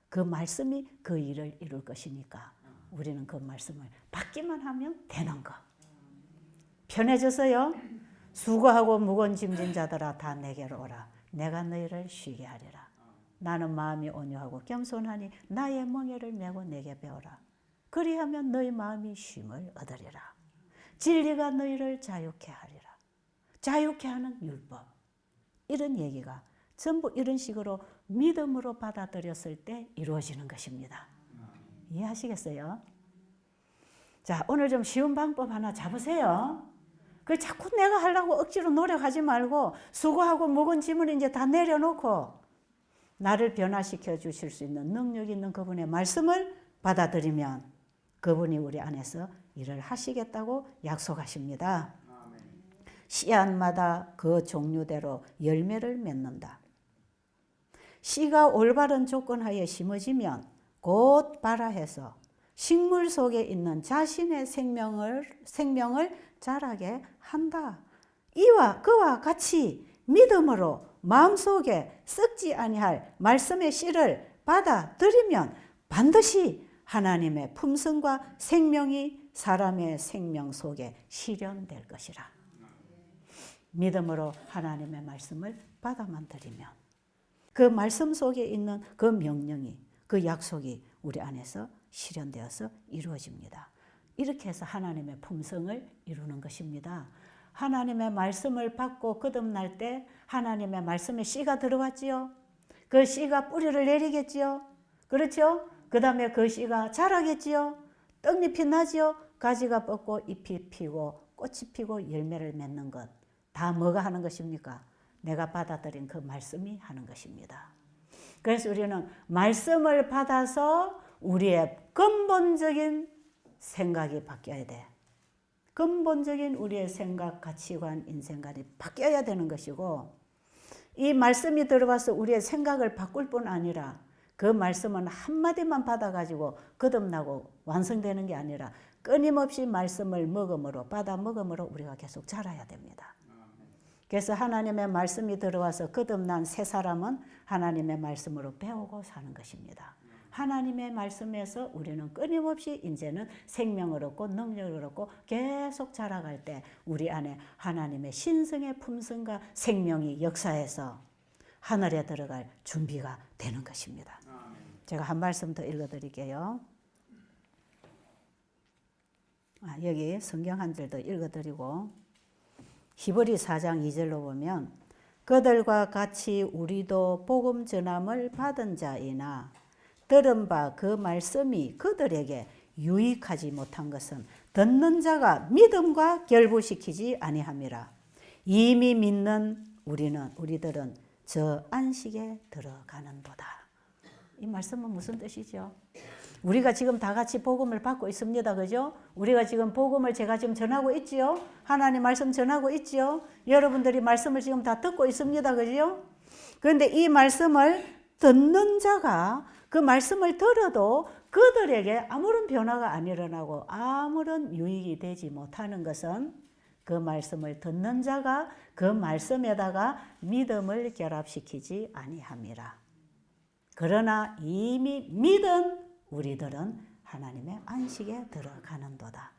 그 말씀이 그 일을 이룰 것이니까 우리는 그 말씀을 받기만 하면 되는 거. 편해졌어요? 수고하고 무거운 짐진 자들아 다 내게로 오라. 내가 너희를 쉬게 하리라. 나는 마음이 온유하고 겸손하니 나의 멍에를 메고 내게 배우라. 그리하면 너희 마음이 쉼을 얻으리라. 진리가 너희를 자유케 하리라. 자유케 하는 율법. 이런 얘기가 전부 이런 식으로 믿음으로 받아들였을 때 이루어지는 것입니다. 이해하시겠어요? 자, 오늘 좀 쉬운 방법 하나 잡으세요. 그 자꾸 내가 하려고 억지로 노력하지 말고 수고하고 무거운 짐을 이제 다 내려놓고 나를 변화시켜 주실 수 있는 능력 있는 그분의 말씀을 받아들이면 그분이 우리 안에서 일을 하시겠다고 약속하십니다. 씨앗마다 그 종류대로 열매를 맺는다. 씨가 올바른 조건하에 심어지면 곧 발아해서 식물 속에 있는 자신의 생명을 자라게 한다. 그와 같이 믿음으로 마음속에 썩지 아니할 말씀의 씨를 받아들이면 반드시 하나님의 품성과 생명이 사람의 생명 속에 실현될 것이라. 믿음으로 하나님의 말씀을 받아만 들이면 그 말씀 속에 있는 그 명령이, 그 약속이 우리 안에서 실현되어서 이루어집니다. 이렇게 해서 하나님의 품성을 이루는 것입니다. 하나님의 말씀을 받고 거듭날 때 하나님의 말씀에 씨가 들어왔지요. 그 씨가 뿌리를 내리겠지요. 그렇죠? 그 다음에 그 씨가 자라겠지요. 떡잎이 나지요. 가지가 뻗고 잎이 피고 꽃이 피고 열매를 맺는 것. 다 뭐가 하는 것입니까? 내가 받아들인 그 말씀이 하는 것입니다. 그래서 우리는 말씀을 받아서 우리의 근본적인 생각이 바뀌어야 돼. 근본적인 우리의 생각, 가치관, 인생관이 바뀌어야 되는 것이고, 이 말씀이 들어와서 우리의 생각을 바꿀 뿐 아니라 그 말씀은 한마디만 받아가지고 거듭나고 완성되는 게 아니라 끊임없이 말씀을 받아 먹음으로 우리가 계속 자라야 됩니다. 그래서 하나님의 말씀이 들어와서 거듭난 새 사람은 하나님의 말씀으로 배우고 사는 것입니다. 하나님의 말씀에서 우리는 끊임없이 이제는 생명을 얻고 능력을 얻고 계속 자라갈 때 우리 안에 하나님의 신성의 품성과 생명이 역사해서 하늘에 들어갈 준비가 되는 것입니다. 제가 한 말씀 더 읽어드릴게요. 여기 성경 한 절 더 읽어드리고, 히브리 4장 2절로 보면 그들과 같이 우리도 복음 전함을 받은 자이나 들은 바 그 말씀이 그들에게 유익하지 못한 것은 듣는 자가 믿음과 결부시키지 아니함이라. 이미 믿는 우리들은 저 안식에 들어가는도다. 이 말씀은 무슨 뜻이죠? 우리가 지금 다 같이 복음을 받고 있습니다. 그죠? 우리가 지금 복음을 제가 지금 전하고 있지요? 하나님 말씀 전하고 있지요? 여러분들이 말씀을 지금 다 듣고 있습니다. 그죠? 그런데 이 말씀을 듣는 자가 그 말씀을 들어도 그들에게 아무런 변화가 안 일어나고 아무런 유익이 되지 못하는 것은 그 말씀을 듣는 자가 그 말씀에다가 믿음을 결합시키지 아니함이라. 그러나 이미 믿은 우리들은 하나님의 안식에 들어가는도다.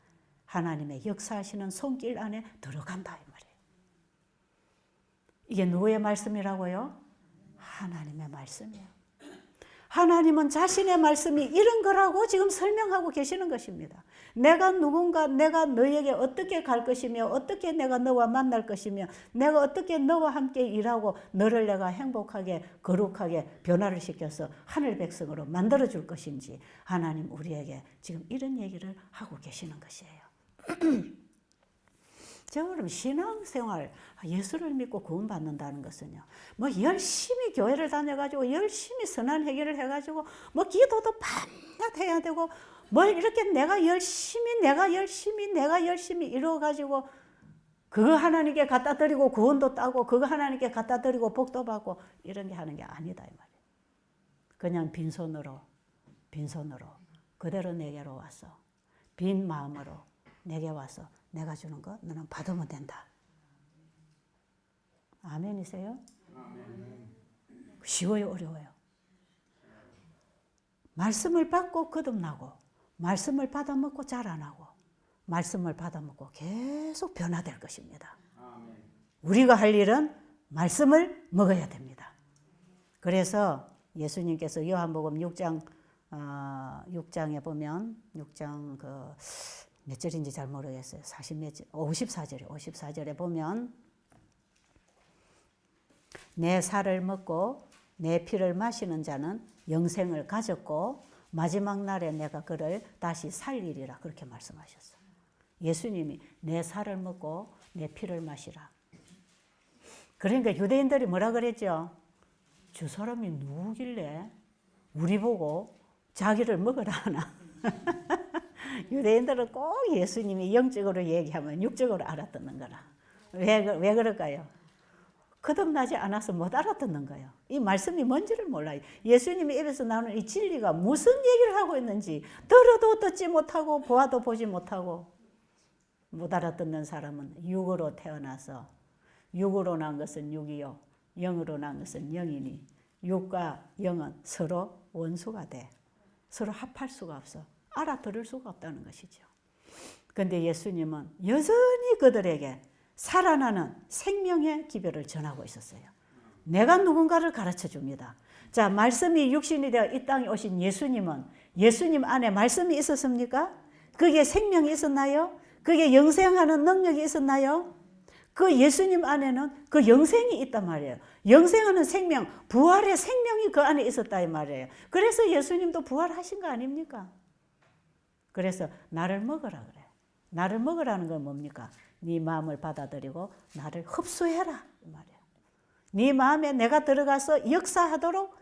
하나님의 역사하시는 손길 안에 들어간다 이 말이에요. 이게 누구의 말씀이라고요? 하나님의 말씀이에요. 하나님은 자신의 말씀이 이런 거라고 지금 설명하고 계시는 것입니다. 내가 너에게 어떻게 갈 것이며 어떻게 내가 너와 만날 것이며 내가 어떻게 너와 함께 일하고 너를 내가 행복하게 거룩하게 변화를 시켜서 하늘 백성으로 만들어 줄 것인지 하나님 우리에게 지금 이런 얘기를 하고 계시는 것이에요. 저는 신앙생활, 예수를 믿고 구원받는다는 것은요, 열심히 교회를 다녀가지고, 열심히 선한 해결을 해가지고, 기도도 밤낮 해야 되고, 이렇게 내가 열심히 이루어가지고, 그거 하나님께 갖다 드리고, 구원도 따고, 그거 하나님께 갖다 드리고, 복도 받고, 이런 게 하는 게 아니다, 이 말이에요. 그냥 빈손으로, 그대로 내게로 와서, 빈 마음으로 내게 와서, 내가 주는 거 너는 받으면 된다. 아멘이세요? 아멘. 쉬워요, 어려워요? 말씀을 받고 거듭나고, 말씀을 받아먹고 자라나고, 말씀을 받아먹고 계속 변화될 것입니다. 아멘. 우리가 할 일은 말씀을 먹어야 됩니다. 그래서 예수님께서 요한복음 6장에 보면 6장 몇 절인지 잘 모르겠어요. 54절에 보면 내 살을 먹고 내 피를 마시는 자는 영생을 가졌고 마지막 날에 내가 그를 다시 살리리라 그렇게 말씀하셨어요. 예수님이 내 살을 먹고 내 피를 마시라. 그러니까 유대인들이 뭐라 그랬죠? 저 사람이 누구길래 우리 보고 자기를 먹으라 하나. 유대인들은 꼭 예수님이 영적으로 얘기하면 육적으로 알아듣는 거라. 왜 그럴까요? 거듭나지 않아서 못 알아듣는 거예요. 이 말씀이 뭔지를 몰라요. 예수님의 입에서 나오는 이 진리가 무슨 얘기를 하고 있는지 들어도 듣지 못하고 보아도 보지 못하고 못 알아듣는 사람은 육으로 태어나서 육으로 난 것은 육이요 영으로 난 것은 영이니 육과 영은 서로 원수가 돼. 서로 합할 수가 없어. 알아들을 수가 없다는 것이죠. 그런데 예수님은 여전히 그들에게 살아나는 생명의 기별을 전하고 있었어요. 내가 누군가를 가르쳐 줍니다. 자, 말씀이 육신이 되어 이 땅에 오신 예수님은 예수님 안에 말씀이 있었습니까? 그게 생명이 있었나요? 그게 영생하는 능력이 있었나요? 그 예수님 안에는 그 영생이 있단 말이에요. 영생하는 생명, 부활의 생명이 그 안에 있었다 이 말이에요. 그래서 예수님도 부활하신 거 아닙니까? 그래서 나를 먹으라 그래. 나를 먹으라는 건 뭡니까? 네 마음을 받아들이고 나를 흡수해라 이 말이에요. 네 마음에 내가 들어가서 역사하도록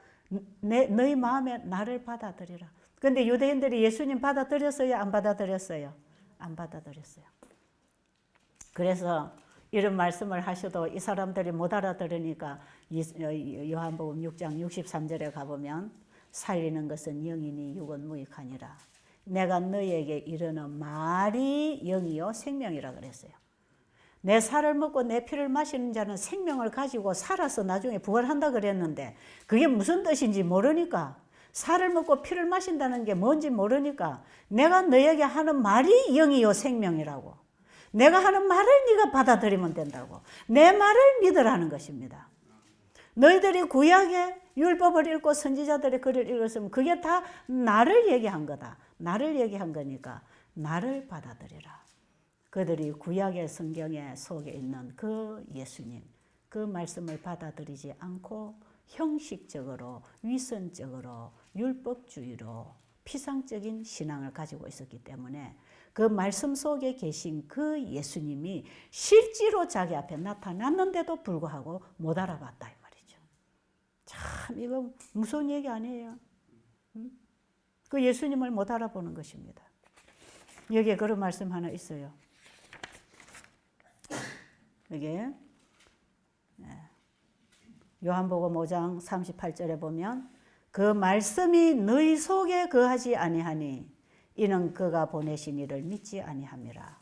너희 마음에 나를 받아들이라. 그런데 유대인들이 예수님 받아들였어요? 안 받아들였어요? 안 받아들였어요. 그래서 이런 말씀을 하셔도 이 사람들이 못 알아들으니까 요한복음 6장 63절에 가보면 살리는 것은 영이니 육은 무익하니라. 내가 너희에게 이르는 말이 영이요 생명이라 그랬어요. 내 살을 먹고 내 피를 마시는 자는 생명을 가지고 살아서 나중에 부활한다 그랬는데 그게 무슨 뜻인지 모르니까 살을 먹고 피를 마신다는 게 뭔지 모르니까 내가 너에게 하는 말이 영이요 생명이라고. 내가 하는 말을 네가 받아들이면 된다고. 내 말을 믿으라는 것입니다. 너희들이 구약의 율법을 읽고 선지자들의 글을 읽었으면 그게 다 나를 얘기한 거다. 나를 얘기한 거니까 나를 받아들이라. 그들이 구약의 성경에 속에 있는 그 예수님, 그 말씀을 받아들이지 않고 형식적으로, 위선적으로, 율법주의로 피상적인 신앙을 가지고 있었기 때문에 그 말씀 속에 계신 그 예수님이 실제로 자기 앞에 나타났는데도 불구하고 못 알아봤다 이 말이죠. 참 이거 무서운 얘기 아니에요. 그 예수님을 못 알아보는 것입니다. 여기에 그런 말씀 하나 있어요. 여기에 요한복음 5장 38절에 보면 그 말씀이 너희 속에 거하지 아니하니 이는 그가 보내신 이를 믿지 아니함이라.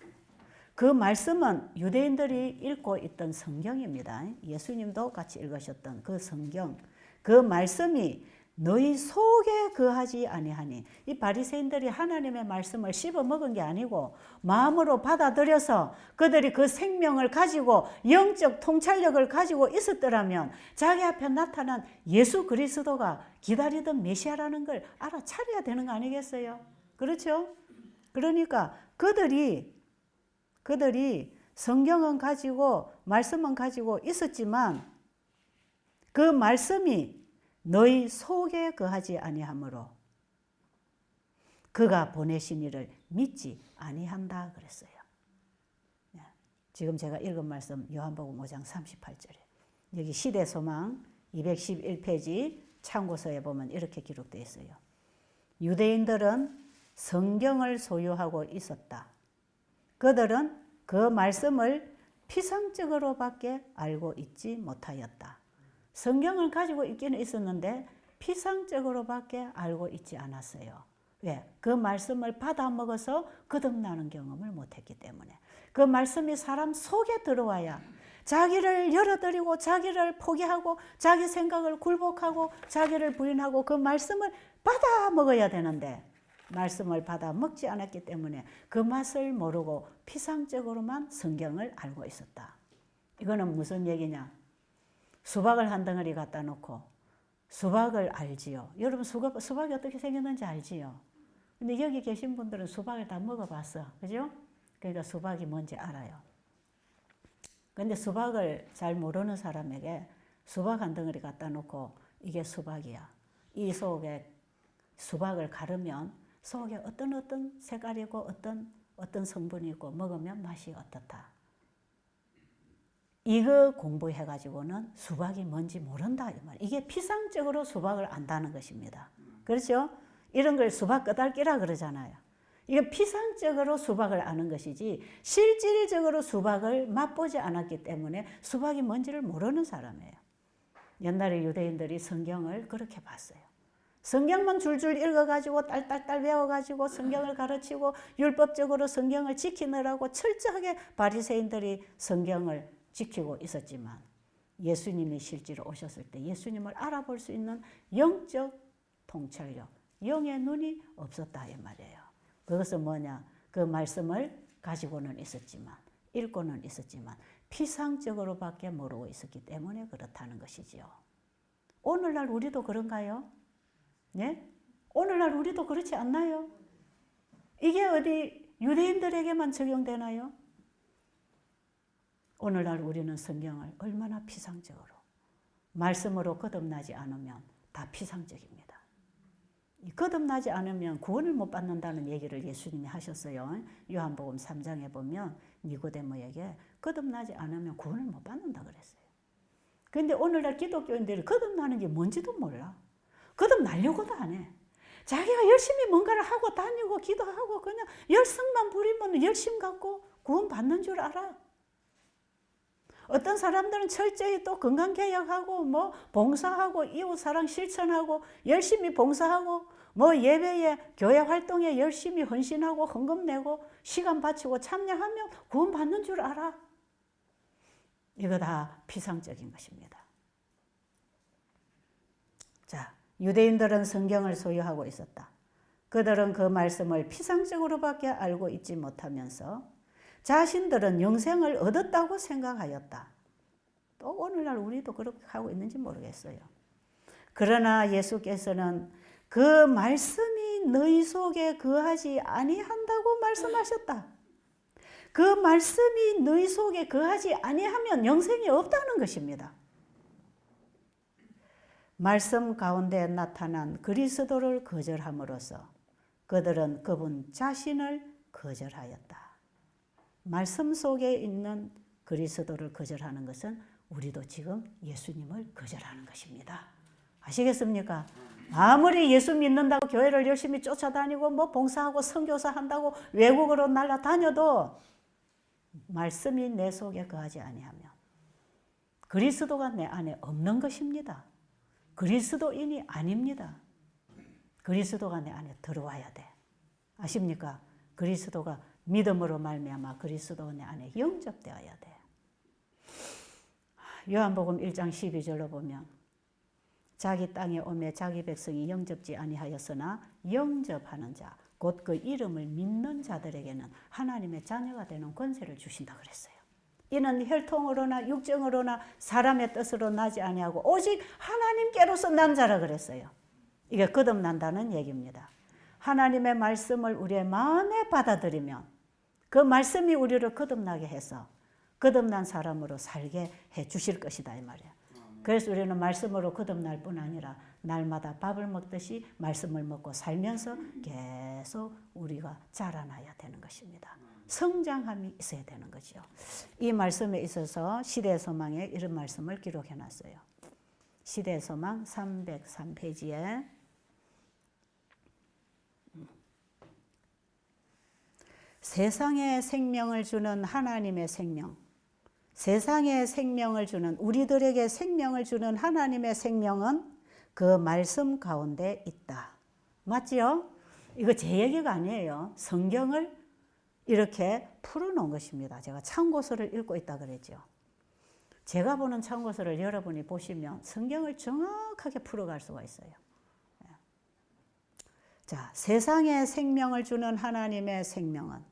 그 말씀은 유대인들이 읽고 있던 성경입니다. 예수님도 같이 읽으셨던 그 성경. 그 말씀이 너희 속에 거하지 아니하니 이 바리새인들이 하나님의 말씀을 씹어 먹은 게 아니고 마음으로 받아들여서 그들이 그 생명을 가지고 영적 통찰력을 가지고 있었더라면 자기 앞에 나타난 예수 그리스도가 기다리던 메시아라는 걸 알아차려야 되는 거 아니겠어요? 그렇죠? 그러니까 그들이 성경은 가지고 말씀은 가지고 있었지만 그 말씀이 너희 속에 거하지 아니하므로 그가 보내신 이를 믿지 아니한다 그랬어요. 지금 제가 읽은 말씀 요한복음 5장 38절에 여기 시대소망 211페이지 참고서에 보면 이렇게 기록되어 있어요. 유대인들은 성경을 소유하고 있었다. 그들은 그 말씀을 피상적으로밖에 알고 있지 못하였다. 성경을 가지고 있기는 있었는데 피상적으로밖에 알고 있지 않았어요. 왜? 그 말씀을 받아 먹어서 거듭나는 경험을 못했기 때문에. 그 말씀이 사람 속에 들어와야 자기를 열어드리고 자기를 포기하고 자기 생각을 굴복하고 자기를 부인하고 그 말씀을 받아 먹어야 되는데 말씀을 받아 먹지 않았기 때문에 그 맛을 모르고 피상적으로만 성경을 알고 있었다. 이거는 무슨 얘기냐? 수박을 한 덩어리 갖다 놓고 수박을 알지요. 여러분 수박이 어떻게 생겼는지 알지요. 근데 여기 계신 분들은 수박을 다 먹어봤어. 그죠? 그러니까 수박이 뭔지 알아요. 근데 수박을 잘 모르는 사람에게 수박 한 덩어리 갖다 놓고 이게 수박이야. 이 속에 수박을 가르면 속에 어떤 색깔이고 어떤 성분이 있고 먹으면 맛이 어떻다. 이거 공부해가지고는 수박이 뭔지 모른다 이 말. 이게 피상적으로 수박을 안다는 것입니다. 그렇죠? 이런 걸 수박 끄달기라 그러잖아요. 이게 피상적으로 수박을 아는 것이지 실질적으로 수박을 맛보지 않았기 때문에 수박이 뭔지를 모르는 사람이에요. 옛날에 유대인들이 성경을 그렇게 봤어요. 성경만 줄줄 읽어가지고 딸딸딸 외워가지고 성경을 가르치고 율법적으로 성경을 지키느라고 철저하게 바리새인들이 성경을 지키고 있었지만 예수님이 실제로 오셨을 때 예수님을 알아볼 수 있는 영적 통찰력, 영의 눈이 없었다 이 말이에요. 그것은 뭐냐? 그 말씀을 가지고는 있었지만 읽고는 있었지만 피상적으로밖에 모르고 있었기 때문에 그렇다는 것이지요. 오늘날 우리도 그런가요? 네? 오늘날 우리도 그렇지 않나요? 이게 어디 유대인들에게만 적용되나요? 오늘날 우리는 성경을 얼마나 피상적으로 말씀으로 거듭나지 않으면 다 피상적입니다. 거듭나지 않으면 구원을 못 받는다는 얘기를 예수님이 하셨어요. 요한복음 3장에 보면 니고데모에게 거듭나지 않으면 구원을 못 받는다 그랬어요. 그런데 오늘날 기독교인들이 거듭나는 게 뭔지도 몰라. 거듭나려고도 안 해. 자기가 열심히 뭔가를 하고 다니고 기도하고 그냥 열성만 부리면 열심 갖고 구원 받는 줄 알아. 어떤 사람들은 철저히 또 건강개혁하고 뭐 봉사하고 이웃사랑 실천하고 열심히 봉사하고 뭐 예배에 교회 활동에 열심히 헌신하고 헌금 내고 시간 바치고 참여하면 구원 받는 줄 알아. 이거 다 피상적인 것입니다. 자, 유대인들은 성경을 소유하고 있었다. 그들은 그 말씀을 피상적으로밖에 알고 있지 못하면서 자신들은 영생을 얻었다고 생각하였다. 또 오늘날 우리도 그렇게 하고 있는지 모르겠어요. 그러나 예수께서는 그 말씀이 너희 속에 거하지 아니한다고 말씀하셨다. 그 말씀이 너희 속에 거하지 아니하면 영생이 없다는 것입니다. 말씀 가운데 나타난 그리스도를 거절함으로써 그들은 그분 자신을 거절하였다. 말씀 속에 있는 그리스도를 거절하는 것은 우리도 지금 예수님을 거절하는 것입니다. 아시겠습니까? 아무리 예수 믿는다고 교회를 열심히 쫓아다니고 뭐 봉사하고 선교사 한다고 외국으로 날아다녀도 말씀이 내 속에 거하지 아니하면 그리스도가 내 안에 없는 것입니다. 그리스도인이 아닙니다. 그리스도가 내 안에 들어와야 돼. 아십니까? 그리스도가 믿음으로 말미암아 그리스도가 내 안에 영접되어야 돼. 요한복음 1장 12절로 보면 자기 땅에 오매 자기 백성이 영접지 아니하였으나 영접하는 자 곧 그 이름을 믿는 자들에게는 하나님의 자녀가 되는 권세를 주신다 그랬어요. 이는 혈통으로나 육정으로나 사람의 뜻으로 나지 아니하고 오직 하나님께로서 난 자라 그랬어요. 이게 거듭난다는 얘기입니다. 하나님의 말씀을 우리의 마음에 받아들이면 그 말씀이 우리를 거듭나게 해서 거듭난 사람으로 살게 해 주실 것이다 이 말이에요. 그래서 우리는 말씀으로 거듭날 뿐 아니라 날마다 밥을 먹듯이 말씀을 먹고 살면서 계속 우리가 자라나야 되는 것입니다. 성장함이 있어야 되는 거죠. 이 말씀에 있어서 시대의 소망에 이런 말씀을 기록해 놨어요. 시대의 소망 303페이지에 세상에 생명을 주는 하나님의 생명, 세상에 생명을 주는 우리들에게 생명을 주는 하나님의 생명은 그 말씀 가운데 있다. 맞지요? 이거 제 얘기가 아니에요. 성경을 이렇게 풀어놓은 것입니다. 제가 참고서를 읽고 있다 그랬죠. 제가 보는 참고서를 여러분이 보시면 성경을 정확하게 풀어갈 수가 있어요. 자, 세상에 생명을 주는 하나님의 생명은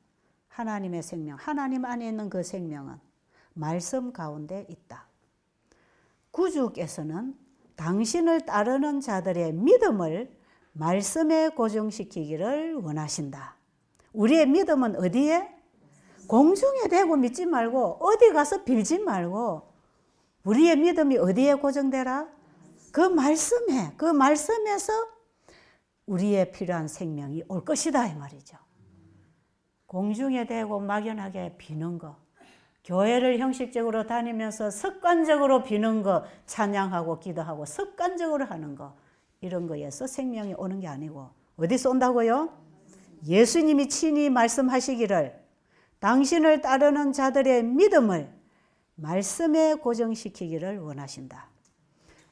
하나님의 생명, 하나님 안에 있는 그 생명은 말씀 가운데 있다. 구주께서는 당신을 따르는 자들의 믿음을 말씀에 고정시키기를 원하신다. 우리의 믿음은 어디에? 공중에 대고 믿지 말고 어디 가서 빌지 말고 우리의 믿음이 어디에 고정되라? 그 말씀에, 그 말씀에서 우리의 필요한 생명이 올 것이다 이 말이죠. 공중에 대고 막연하게 비는 거, 교회를 형식적으로 다니면서 습관적으로 비는 거, 찬양하고 기도하고 습관적으로 하는 거, 이런 거에서 생명이 오는 게 아니고 어디서 온다고요? 예수님이 친히 말씀하시기를 당신을 따르는 자들의 믿음을 말씀에 고정시키기를 원하신다.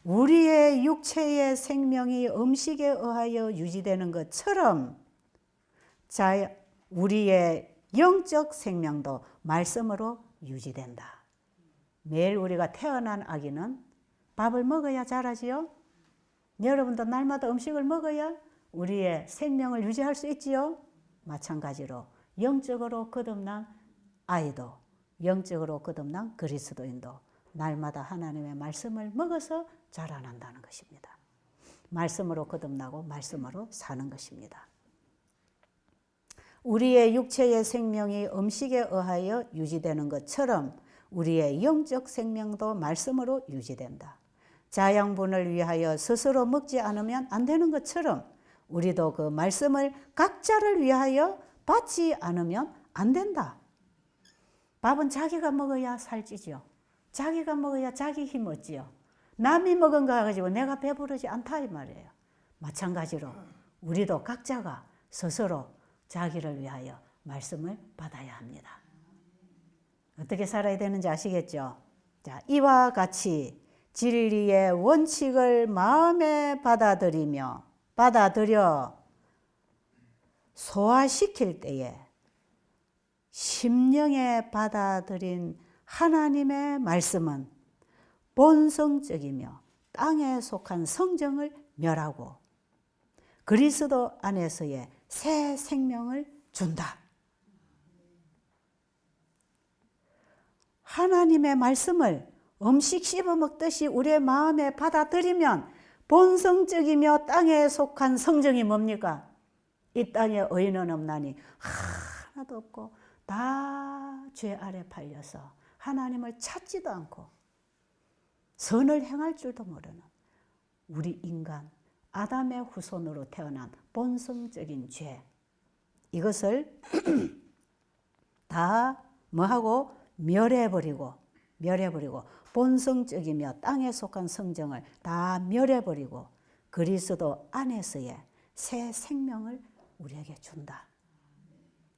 우리의 육체의 생명이 음식에 의하여 유지되는 것처럼 우리의 영적 생명도 말씀으로 유지된다. 매일 우리가 태어난 아기는 밥을 먹어야 자라지요. 여러분도 날마다 음식을 먹어야 우리의 생명을 유지할 수 있지요. 마찬가지로 영적으로 거듭난 아이도, 영적으로 거듭난 그리스도인도 날마다 하나님의 말씀을 먹어서 자라난다는 것입니다. 말씀으로 거듭나고 말씀으로 사는 것입니다. 우리의 육체의 생명이 음식에 의하여 유지되는 것처럼 우리의 영적 생명도 말씀으로 유지된다. 자양분을 위하여 스스로 먹지 않으면 안 되는 것처럼 우리도 그 말씀을 각자를 위하여 받지 않으면 안 된다. 밥은 자기가 먹어야 살찌죠. 자기가 먹어야 자기 힘 얻지요. 남이 먹은 거 가지고 내가 배부르지 않다 이 말이에요. 마찬가지로 우리도 각자가 스스로 자기를 위하여 말씀을 받아야 합니다. 어떻게 살아야 되는지 아시겠죠? 자, 이와 같이 진리의 원칙을 마음에 받아들여 소화시킬 때에 심령에 받아들인 하나님의 말씀은 본성적이며 땅에 속한 성정을 멸하고 그리스도 안에서의 새 생명을 준다. 하나님의 말씀을 음식 씹어 먹듯이 우리의 마음에 받아들이면 본성적이며 땅에 속한 성정이 뭡니까? 이 땅에 의인은 없나니 하나도 없고 다 죄 아래 팔려서 하나님을 찾지도 않고 선을 행할 줄도 모르는 우리 인간 아담의 후손으로 태어난 본성적인 죄, 이것을 다 뭐하고 멸해버리고 본성적이며 땅에 속한 성정을 다 멸해버리고 그리스도 안에서의 새 생명을 우리에게 준다.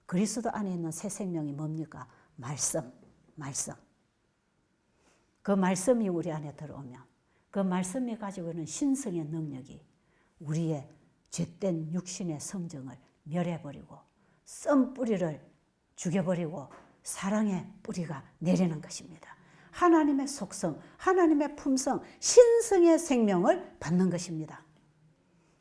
그리스도 안에 있는 새 생명이 뭡니까? 말씀. 그 말씀이 우리 안에 들어오면 그 말씀이 가지고 있는 신성의 능력이 우리의 죄된 육신의 성정을 멸해버리고 썬뿌리를 죽여버리고 사랑의 뿌리가 내리는 것입니다. 하나님의 속성, 하나님의 품성, 신성의 생명을 받는 것입니다.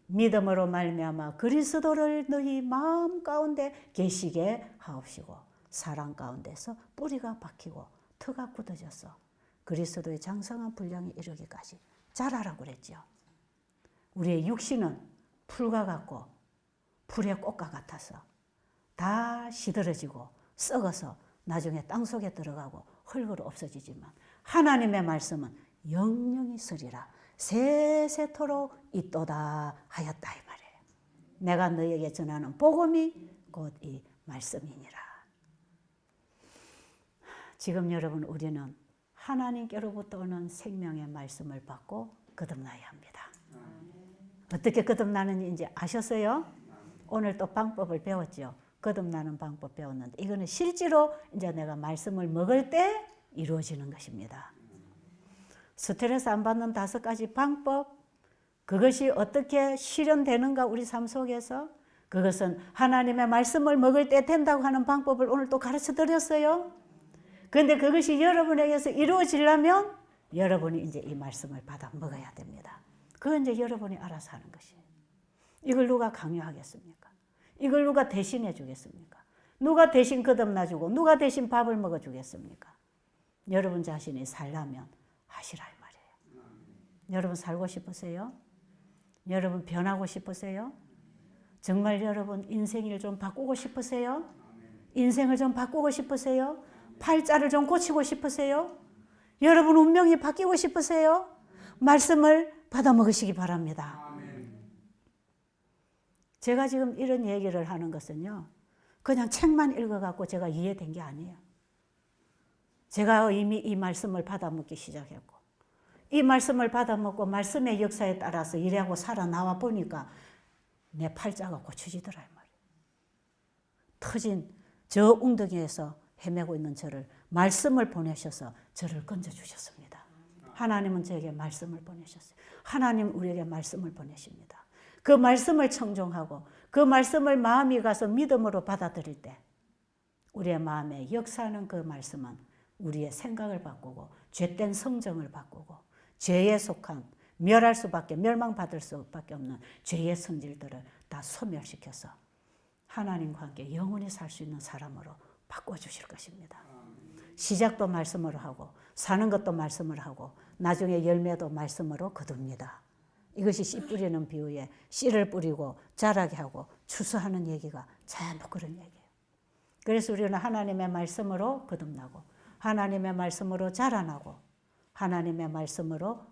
믿음으로 말미암아 그리스도를 너희 마음 가운데 계시게 하옵시고 사랑 가운데서 뿌리가 박히고 터가 굳어져서 그리스도의 장성한 분량에 이르기까지 자라라고 그랬죠. 우리의 육신은 풀과 같고 풀의 꽃과 같아서 다 시들어지고 썩어서 나중에 땅속에 들어가고 흙으로 없어지지만 하나님의 말씀은 영영이 서리라 세세토록 있도다 하였다 이 말이에요. 내가 너에게 전하는 복음이 곧 이 말씀이니라. 지금 여러분 우리는 하나님께로부터 오는 생명의 말씀을 받고 거듭나야 합니다. 어떻게 거듭나는지 이제 아셨어요? 오늘 또 방법을 배웠죠. 거듭나는 방법 배웠는데 이거는 실제로 이제 내가 말씀을 먹을 때 이루어지는 것입니다. 스트레스 안 받는 5가지 방법, 그것이 어떻게 실현되는가 우리 삶 속에서, 그것은 하나님의 말씀을 먹을 때 된다고 하는 방법을 오늘 또 가르쳐 드렸어요. 그런데 그것이 여러분에게서 이루어지려면 여러분이 이제 이 말씀을 받아 먹어야 됩니다. 그건 이제 여러분이 알아서 하는 것이에요. 이걸 누가 강요하겠습니까? 이걸 누가 대신해 주겠습니까? 누가 대신 거듭나 주고 누가 대신 밥을 먹어 주겠습니까? 여러분 자신이 살려면 하시라 이 말이에요. 여러분 살고 싶으세요? 여러분 변하고 싶으세요? 정말 여러분 인생을 좀 바꾸고 싶으세요? 인생을 좀 바꾸고 싶으세요? 팔자를 좀 고치고 싶으세요? 여러분 운명이 바뀌고 싶으세요? 말씀을 받아 먹으시기 바랍니다. 제가 지금 이런 얘기를 하는 것은요, 그냥 책만 읽어갖고 제가 이해된 게 아니에요. 제가 이미 이 말씀을 받아 먹기 시작했고, 이 말씀을 받아 먹고 말씀의 역사에 따라서 일하고 살아나와 보니까 내 팔자가 고쳐지더라 이 말이에요. 터진 저 웅덩이에서 헤매고 있는 저를 말씀을 보내셔서 저를 건져주셨습니다. 하나님은 저에게 말씀을 보내셨어요. 하나님 우리에게 말씀을 보내십니다. 그 말씀을 청종하고 그 말씀을 마음이 가서 믿음으로 받아들일 때 우리의 마음에 역사하는 그 말씀은 우리의 생각을 바꾸고 죄된 성정을 바꾸고 죄에 속한 멸할 수밖에 멸망받을 수밖에 없는 죄의 성질들을 다 소멸시켜서 하나님과 함께 영원히 살 수 있는 사람으로 바꿔주실 것입니다. 시작도 말씀으로 하고 사는 것도 말씀으로 하고 나중에 열매도 말씀으로 거둡니다. 이것이 씨 뿌리는 비유에 씨를 뿌리고 자라게 하고 추수하는 얘기가 전부 그런 얘기예요. 그래서 우리는 하나님의 말씀으로 거듭나고 하나님의 말씀으로 자라나고 하나님의 말씀으로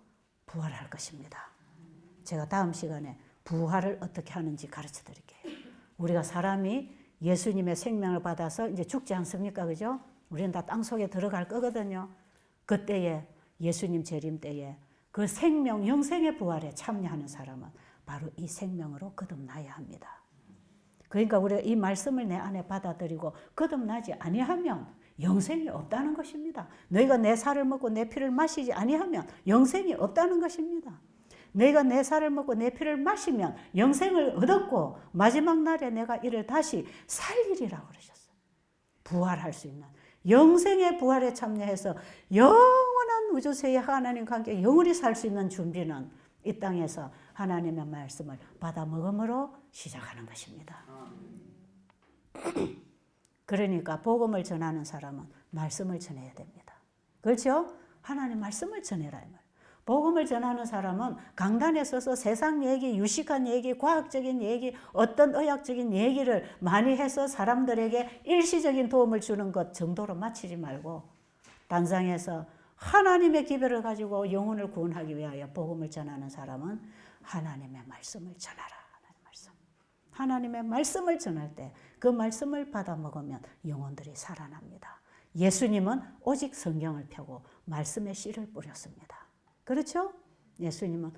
부활할 것입니다. 제가 다음 시간에 부활을 어떻게 하는지 가르쳐 드릴게요. 우리가 사람이 예수님의 생명을 받아서 이제 죽지 않습니까? 그죠? 우리는 다 땅속에 들어갈 거거든요. 그때에 예수님 재림 때에 그 생명, 영생의 부활에 참여하는 사람은 바로 이 생명으로 거듭나야 합니다. 그러니까 우리가 이 말씀을 내 안에 받아들이고 거듭나지 아니하면 영생이 없다는 것입니다. 너희가 내 살을 먹고 내 피를 마시지 아니하면 영생이 없다는 것입니다. 너희가 내 살을 먹고 내 피를 마시면 영생을 얻었고 마지막 날에 내가 이를 다시 살리리라고 그러셨어요. 부활할 수 있는 영생의 부활에 참여해서 영원한 우주세의 하나님과 함께 영원히 살 수 있는 준비는 이 땅에서 하나님의 말씀을 받아 먹음으로 시작하는 것입니다. 그러니까 복음을 전하는 사람은 말씀을 전해야 됩니다. 그렇죠? 하나님 말씀을 전해라 이 말. 복음을 전하는 사람은 강단에 서서 세상 얘기, 유식한 얘기, 과학적인 얘기, 어떤 의학적인 얘기를 많이 해서 사람들에게 일시적인 도움을 주는 것 정도로 마치지 말고 단상에서 하나님의 기별을 가지고 영혼을 구원하기 위하여 복음을 전하는 사람은 하나님의 말씀을 전하라. 하나님의 말씀을 전할 때 그 말씀을 받아 먹으면 영혼들이 살아납니다. 예수님은 오직 성경을 펴고 말씀의 씨를 뿌렸습니다. 그렇죠? 예수님은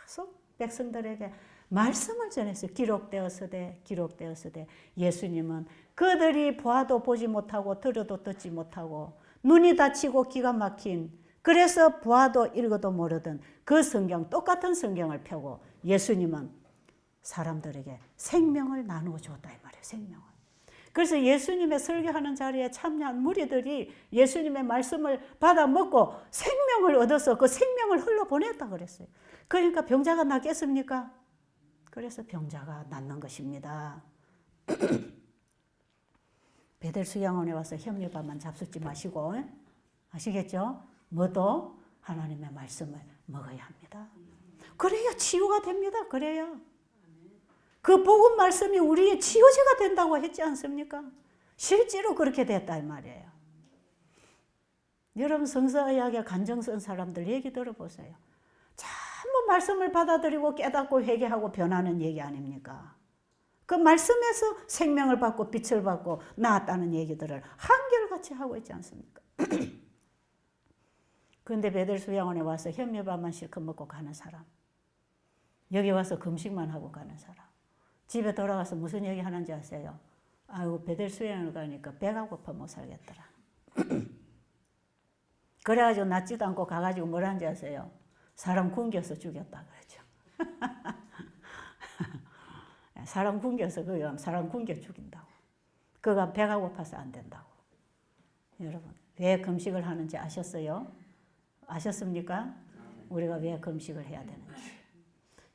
계속 백성들에게 말씀을 전했어요. 기록되었으되 예수님은 그들이 보아도 보지 못하고 들어도 듣지 못하고 눈이 닫히고 기가 막힌 그래서 보아도 읽어도 모르던 그 성경 똑같은 성경을 펴고 예수님은 사람들에게 생명을 나누어 주었다 이 말이에요. 생명을. 그래서 예수님의 설교하는 자리에 참여한 무리들이 예수님의 말씀을 받아 먹고 생명을 얻어서 그 생명을 흘러보냈다 그랬어요. 그러니까 병자가 낫겠습니까? 그래서 병자가 낫는 것입니다. 베델 수양원에 와서 현미밥만 잡숫지 마시고 아시겠죠? 뭐도 하나님의 말씀을 먹어야 합니다. 그래야 치유가 됩니다. 그래야. 그 복음 말씀이 우리의 치유제가 된다고 했지 않습니까? 실제로 그렇게 됐다 이 말이에요. 여러분 성서의학에 간증 쓴 사람들 얘기 들어보세요. 전부 말씀을 받아들이고 깨닫고 회개하고 변하는 얘기 아닙니까? 그 말씀에서 생명을 받고 빛을 받고 나았다는 얘기들을 한결같이 하고 있지 않습니까? 그런데 베델 수양원에 와서 현미밥만 실컷 먹고 가는 사람, 여기 와서 금식만 하고 가는 사람, 집에 돌아가서 무슨 얘기 하는지 아세요? 아이고 베델 수양을 가니까 배가 고파 못 살겠더라. 그래가지고 낫지도 않고 가가지고 뭐라는지 아세요? 사람 굶겨서 죽였다 그러죠. 사람 굶겨서 그거 사람 굶겨 죽인다고. 그가 배가 고파서 안 된다고. 여러분 왜 금식을 하는지 아셨어요? 아셨습니까? 우리가 왜 금식을 해야 되는지.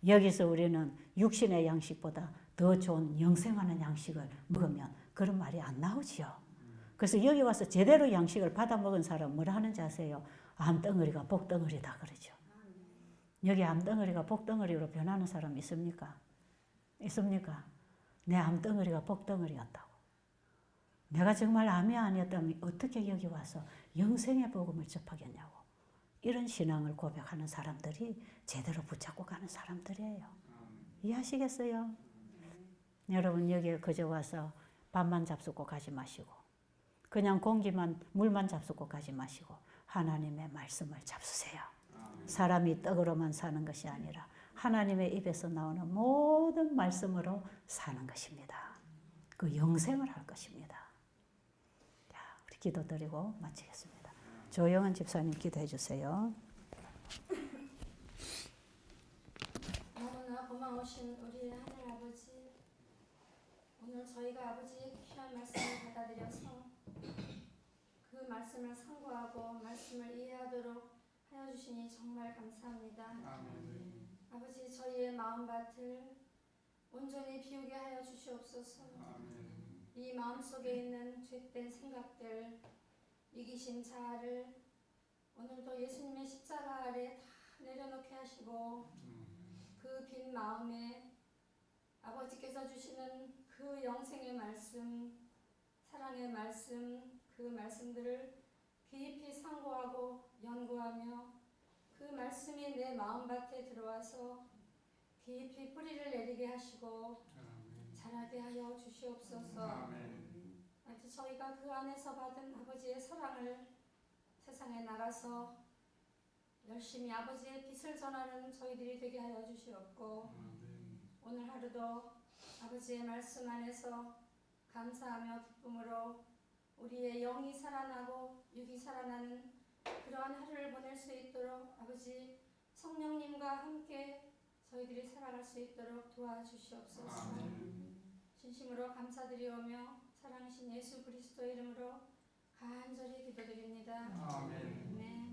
여기서 우리는 육신의 양식보다 더 좋은 영생하는 양식을 먹으면 그런 말이 안 나오지요. 그래서 여기 와서 제대로 양식을 받아 먹은 사람은 뭐라 하는지 아세요? 암덩어리가 복덩어리다 그러죠. 여기 암덩어리가 복덩어리로 변하는 사람 있습니까? 있습니까? 내 암덩어리가 복덩어리였다고. 내가 정말 암이 아니었다면 어떻게 여기 와서 영생의 복음을 접하겠냐고. 이런 신앙을 고백하는 사람들이 제대로 붙잡고 가는 사람들이에요. 이해하시겠어요? 여러분 여기에 그저 와서 밥만 잡수고 가지 마시고 그냥 공기만 물만 잡수고 가지 마시고 하나님의 말씀을 잡수세요. 사람이 떡으로만 사는 것이 아니라 하나님의 입에서 나오는 모든 말씀으로 사는 것입니다. 그 영생을 할 것입니다. 자, 우리 기도드리고 마치겠습니다. 조영은 집사님 기도해 주세요.
너무나 고마우신 우리 하늘 아버지, 오늘 저희가 아버지의 귀한 말씀을 받아들여서 그 말씀을 상고하고 말씀을 이해하도록 하여 주시니 정말 감사합니다.
아멘.
아버지, 저희의 마음밭을 온전히 비우게 하여 주시옵소서.
아멘.
이 마음속에 있는 죄된 생각들, 이기신 자아를 오늘도 예수님의 십자가 아래 다 내려놓게 하시고 그 빈 마음에 아버지께서 주시는 그 영생의 말씀, 사랑의 말씀, 그 말씀들을 깊이 상고하고 연구하며 그 말씀이 내 마음밭에 들어와서 깊이 뿌리를 내리게 하시고 자라게 하여 주시옵소서.
아멘.
아버지, 저희가 그 안에서 받은 아버지의 사랑을 세상에 나가서 열심히 아버지의 빛을 전하는 저희들이 되게 하여 주시옵고, 오늘 하루도 아버지의 말씀 안에서 감사하며 기쁨으로 우리의 영이 살아나고 육이 살아나는 그러한 하루를 보낼 수 있도록 아버지 성령님과 함께 저희들이 살아갈 수 있도록 도와주시옵소서. 진심으로 감사드리오며 사랑하신 예수 그리스도의 이름으로 간절히 기도드립니다.
아멘.
아멘.